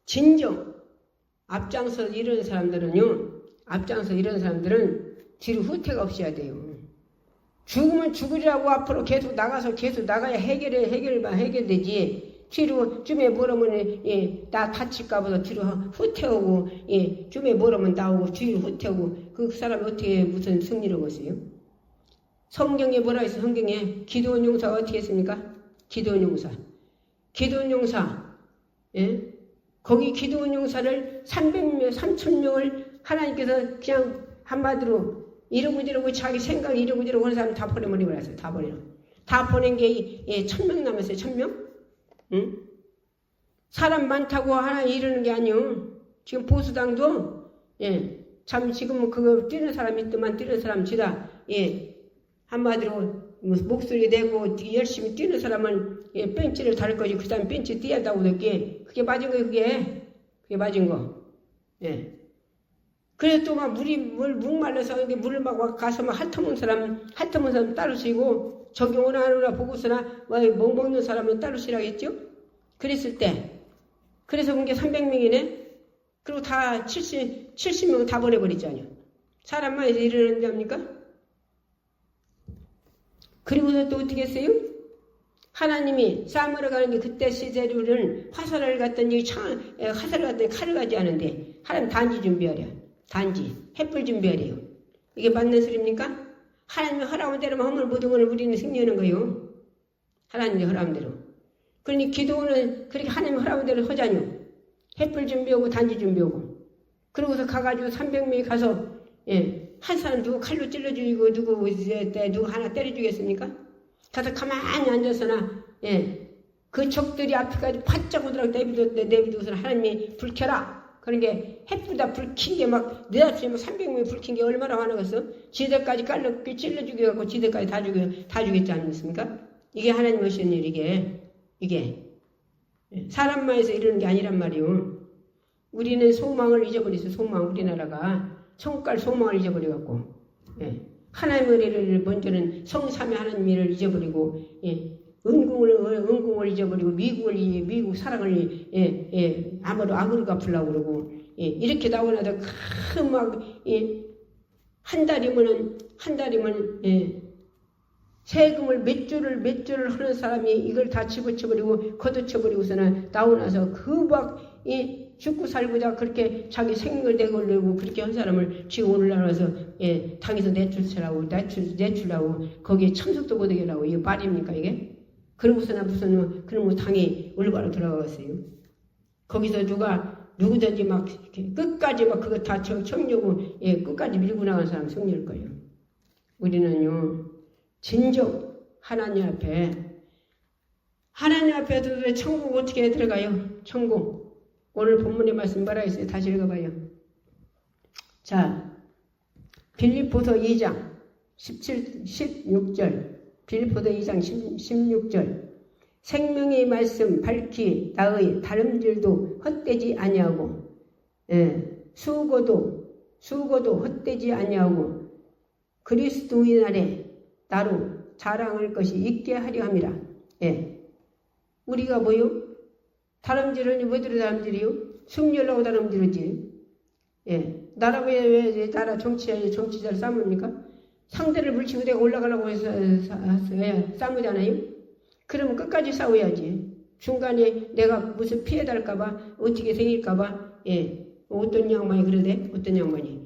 진정 앞장서 이런 사람들은 뒤로 후퇴가 없어야 돼요. 죽으면 죽으리라고 앞으로 계속 나가야 해결되지. 뒤로 쯤에 뭐라면 나 다칠까보다 뒤로 후퇴하고 쯤에 뭐라면 나오고 뒤로 후퇴하고 그 사람이 어떻게 무슨 승리를 거어요? 성경에 뭐라 했어? 성경에 기도원 용사가 어떻게 했습니까? 기도원 용사 거기 기도원 용사를 300명 3000명을 하나님께서 그냥 한마디로 이러고 자기 생각 이러고 그런 사람 다 보내버리고 그랬어요. 다 보낸 게 1000명 남았어요. 1000명? 응? 사람 많다고 하나 이러는 게 아니요. 지금 보수당도 참 지금 그거 뛰는 사람 있더만 뛰는 사람 지라 한마디로 목소리 내고 열심히 뛰는 사람은 벤치를 다를 거지. 그 사람 벤치 뛰어야 한다고 그게 맞은 거예요. 그게 맞은 거. 그래서 또 막 물 목말라서 물을 막 가서 막 핥아먹는 사람 따로 쉬고 저기 오나 보고서나 뭐 먹는 사람은 따로 쉬라겠죠? 그랬을 때 그래서 그게 300명이네. 그리고 다 70명 다 보내버리잖아요. 사람만 해서 이러는 겁니까? 그리고서 또 어떻게 했어요? 하나님이 싸움으로 가는데 그때 시제류는 화살을 갖더니 칼을 가지 않은데 하나님 단지 준비하랴. 단지 햇불 준비하래요. 이게 맞는 소리입니까? 하나님이 허락한 대로만 하면 모든 걸 우리는 승리하는 거예요. 하나님이 허락한 대로. 그러니 기도는 그렇게 하나님이 허락한 대로 하자뇨. 햇불 준비하고 단지 준비하고. 그러고서 가가지고 300명이 가서 한 사람 누구 칼로 찔러 죽이고 누구 하나 때려 주겠습니까? 가서 가만히 앉아서나 그 적들이 앞에까지 바짝 오더라고 내비두고서 하나님이 불 켜라. 그런 게 햇보다 불 킨 게 막 내 앞에 300명이 불 킨 게 얼마나 화나겠어? 지대까지 찔러 죽여갖고 지대까지 다 죽였지 않습니까? 이게 하나님 하시는 일 이게 사람만 해서 이러는 게 아니란 말이요. 우리는 소망을 잊어버렸어. 우리나라가 성깔 소망을 잊어버려갖고 하나님의 일을 먼저는 성삼위 하나님 일을 잊어버리고 은궁을 잊어버리고 미국 사랑을 악으로 갚으려고 그러고 이렇게 나오나도 한 달이면 세금을 몇 조를 하는 사람이 이걸 다 집어쳐버리고 걷어쳐버리고서는 나오나서 죽고 살고자 그렇게 자기 생명을 내걸려고 그렇게 한 사람을 지금 오늘날 와서 당에서 내출하고 거기에 참석도 못하게 하라고 이게 말입니까 이게? 그러고서나 무슨 그런 당이 올바로 들어가겠어요. 거기서 누구든지 막 끝까지 막 그거 다 청려고 끝까지 밀고 나간 사람 승리일 거예요. 우리는요 진정 하나님 앞에 천국 어떻게 들어가요? 천국 오늘 본문의 말씀 뭐라 했어요? 다시 읽어봐요. 자 빌립보서 2장 16절 빌립보서 2장 16절 생명의 말씀 밝히 나의 다름질도 헛되지 아니하고 수고도 헛되지 아니하고 그리스도의 날에 나로 자랑할 것이 있게 하려 함이라. 우리가 뭐요? 다름질은 뭐들이 다름질이요? 승리하려고 다름질이지. 나라고 왜 나라 정치자를 싸웁니까? 상대를 물치고 내가 올라가려고 해서 싸우잖아요. 그러면 끝까지 싸워야지. 중간에 내가 무슨 피해달까봐 어떻게 생길까봐 어떤 양반이 그러대? 어떤 양반이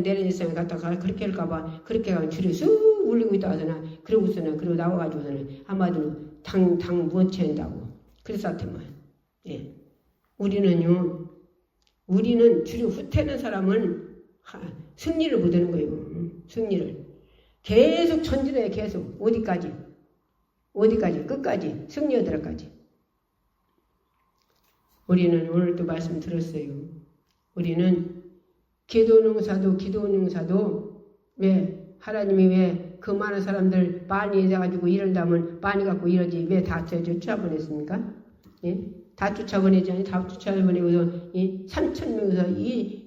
내려 있으면 갔다가 그렇게 할까봐 그렇게 가면 줄이 쑥 울리고 있다 하잖아. 그러고 나와가지고서는 한마디로 당 못 채운다고. 그래서 하여튼 우리는 줄이 후퇴는 사람은 승리를 못하는 거예요. 승리를 계속 전진해. 계속 어디까지 끝까지 승리하더라까지. 우리는 오늘도 말씀 들었어요. 우리는 기도농사도 왜 하나님이 왜 그 많은 사람들 많이 해가지고 이런다면 많이 갖고 이러지 왜 다 쫓아보냈습니까? 다 쫓아보내지 않니? 다 쫓아보내고서 3,000명에서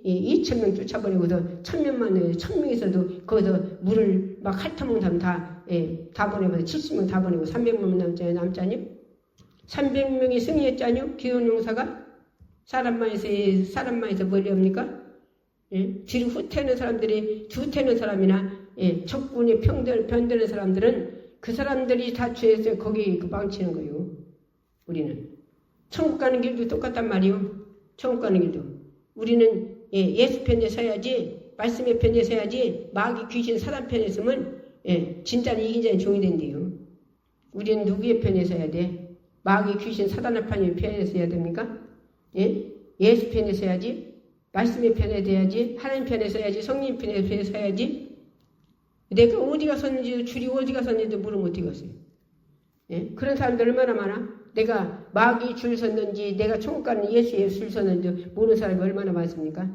2,000명 쫓아보내고서 1,000명에서도 거기서 물을 막 핥아먹는 사람 다 보내고 70명 다 보내고 300명 남자니요? 300명이 승리했잖아요? 기도농사가 사람만 해서 뭘 합니까? 예? 뒤로 후퇴하는 사람들이 뒤후퇴하는 사람이나 예, 적군이 변되는 사람들은 그 사람들이 다 죄에서 거기 그 망치는 거예요. 우리는 천국 가는 길도 똑같단 말이요. 천국 가는 길도 우리는 예, 예수 편에 서야지, 말씀의 편에 서야지. 마귀 귀신 사단 편에 서면 예, 진짜는 이긴 자는 종이 된대요. 우리는 누구의 편에 서야 돼? 마귀 귀신 사단의 편에 서야 됩니까? 예? 예수 편에 서야지. 말씀의 편에 돼야지. 하나님 편에 서야지. 성령 편에 서야지. 내가 어디가 섰는지, 줄이 어디가 섰는지도 모르면 어디 갔어요. 예? 그런 사람들 얼마나 많아? 내가 마귀 줄 섰는지, 내가 천국 가는 예수의 줄 섰는지 모르는 사람이 얼마나 많습니까?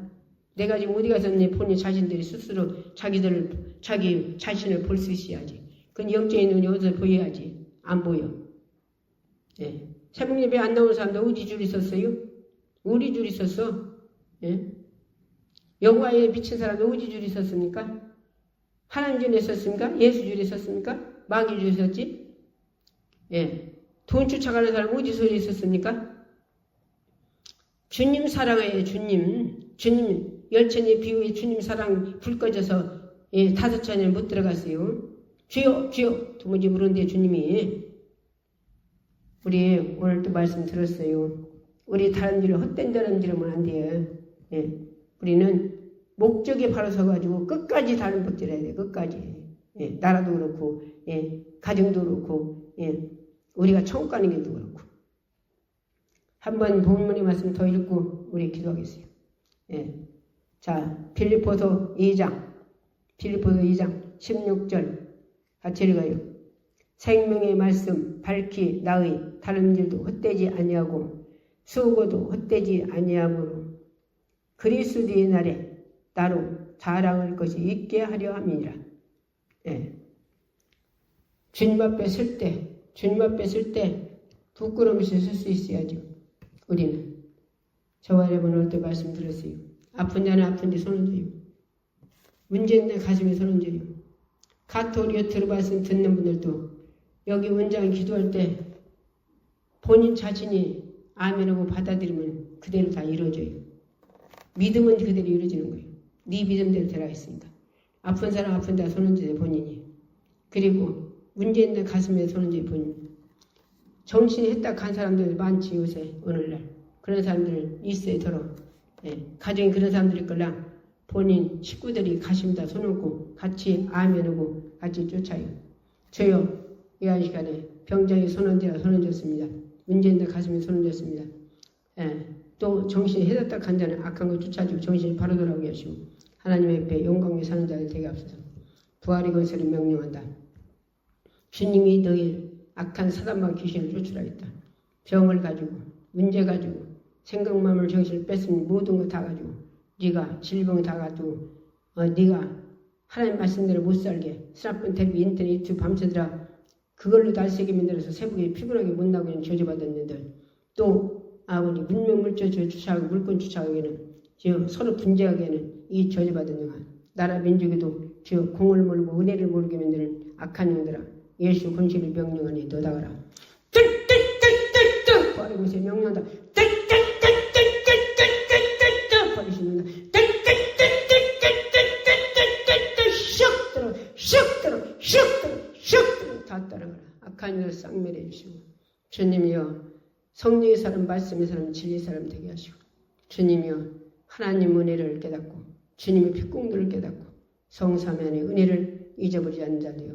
내가 지금 어디 가서는지 본인 자신들이 스스로 자기 자신을 볼 수 있어야지. 그건 영적인 눈이 어디서 보여야지. 안 보여. 예. 새벽 예배 안 나오는 사람들 어디 줄 있었어요? 우리 줄 있었어. 예? 여호와에 비친 사람들 어디 줄 있었습니까? 하나님 줄에 있었습니까? 예수 줄에 있었습니까? 마귀 줄에 있었지? 예. 돈 쫓아가는 사람 어디서 있었습니까? 주님 사랑해요. 주님 열천의 비유에 주님 사랑 불 꺼져서 예, 5천에 못 들어갔어요. 주여 도무지 모르는데 주님이 우리 오늘 또 말씀 들었어요. 우리 다른 일을 헛된 다른 일하면 안 돼요. 예. 우리는 목적에 바로 서가지고 끝까지 다른 법 들어야 돼. 끝까지. 예. 나라도 그렇고 예. 가정도 그렇고 예. 우리가 천국 가는 길도 그렇고. 한번 본문의 말씀 더 읽고 우리 기도하겠어요. 예. 자, 빌립보서 2장 16절 같이 읽어요. 생명의 말씀 밝히 나의 다른 일도 헛되지 아니하고 수고도 헛되지 아니하므로 그리스도의 날에 나로 자랑할 것이 있게 하려 함이니라. 예. 주님 앞에 설 때 부끄러움 없이 설 수 있어야죠. 우리는 저와 여러분 오늘 또 말씀 들었어요. 아픈 자는 아픈데 손을 줘요. 문제 있는 가슴에 손을 줘요. 가톨리오 들어봐서 듣는 분들도 여기 원장 기도할 때 본인 자신이 아멘하고 받아들이면 그대로 다 이루어져요. 믿음은 그대로 이루어지는 거예요. 네 믿음대로 들어가겠습니다. 아픈 사람 아픈 자 손을 줘요. 본인이. 그리고 문제 있는 가슴에 손을 줘요. 본인. 정신이 했다 간 사람들 많지 요새 오늘날. 그런 사람들 있어요. 더러. 예. 가정에 그런 사람들이 있걸라 본인 식구들이 가심다 손얹고 같이 아멘하고 같이 쫓아요. 저요 이 한 시간에 병장에 손얹었습니다. 문제 있는 가슴에 손얹었습니다. 예. 또 정신이 해졌다 간 자는 악한 거 쫓아주고 정신이 바로 돌아오게 하시고 하나님의 앞에 영광에 사는 자들 되게 앞서서 부활의 권세를 명령한다. 주님이 너희 악한 사단만 귀신을 쫓으라겠다. 병을 가지고 문제 가지고 생각마음을 정신을 뺐으니 모든 거 다 가지고 네가 질병 다 가지고 네가 하나님 말씀대로 못 살게 스마트폰 TV 인터넷 유튜브 밤새더라 그걸로 날새기 만들어서 새벽에 피곤하게 못 나고 있는 저주받은 년들 또 아버지 문명물질 주차하고 물건 주차하기에는 서로 분쟁하기에는 이 저주받은 영아 나라 민족에도 공을 몰고 은혜를 모르게 만드는 악한 영들아 예수 군시를 명령하니 너다가라 버리고 있어요. 명령한다. 버리시는다. 슉 들어 다 따라가라. 악한 일을 쌍멸해 주시고 주님이여 성령의 사람 말씀의 사람 진리의 사람 되게 하시고 주님이여 하나님 은혜를 깨닫고 주님의 빛공들을 깨닫고 성삼위의 은혜를 잊어버리지 않는 자들이여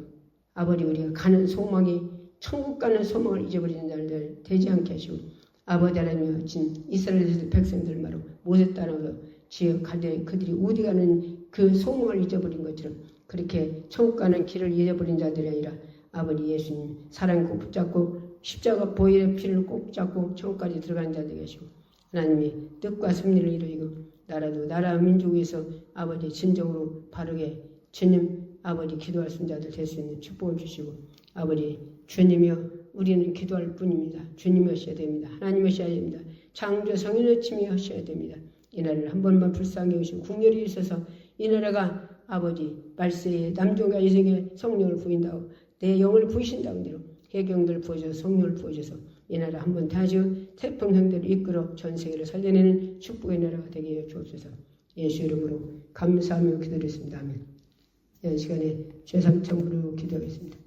아버지 우리가 가는 소망이 천국 가는 소망을 잊어버리는 자들 되지 않게 하시고 아버지 하나님이여 진 이스라엘 백성들 말로 모세 따라서 지어 가되 그들이 어디 가는 그 소망을 잊어버린 것처럼 그렇게 천국 가는 길을 잃어버린 자들이 아니라 아버지 예수님 사랑 꼭 붙잡고 십자가 보혈의 피를 꼭 붙잡고 천국까지 들어가는 자들 계시고 하나님의 뜻과 승리를 이루이고 나라도 나라 민족에서 아버지 진정으로 바르게 주님 아버지 기도할 수 있는 자들 될 수 있는 축복을 주시고 아버지 주님이여 우리는 기도할 뿐입니다. 주님이 하셔야 됩니다. 하나님이 하셔야 됩니다. 창조 성인의 침이 하셔야 됩니다. 이 나라를 한 번만 불쌍히 오시고 국렬이 있어서 이 나라가 아버지 말세에 남종과 여성의 성령을 부인다고 내 영을 부이신다고 대로 해경들 부어줘서 성령을 부어줘서 이 나라 한 번 다시 태평양대로 이끌어 전 세계를 살려내는 축복의 나라가 되게 해 주옵소서. 예수 이름으로 감사하며 기도드렸습니다. 아멘. 이 시간에 죄삼청으로 기도하겠습니다.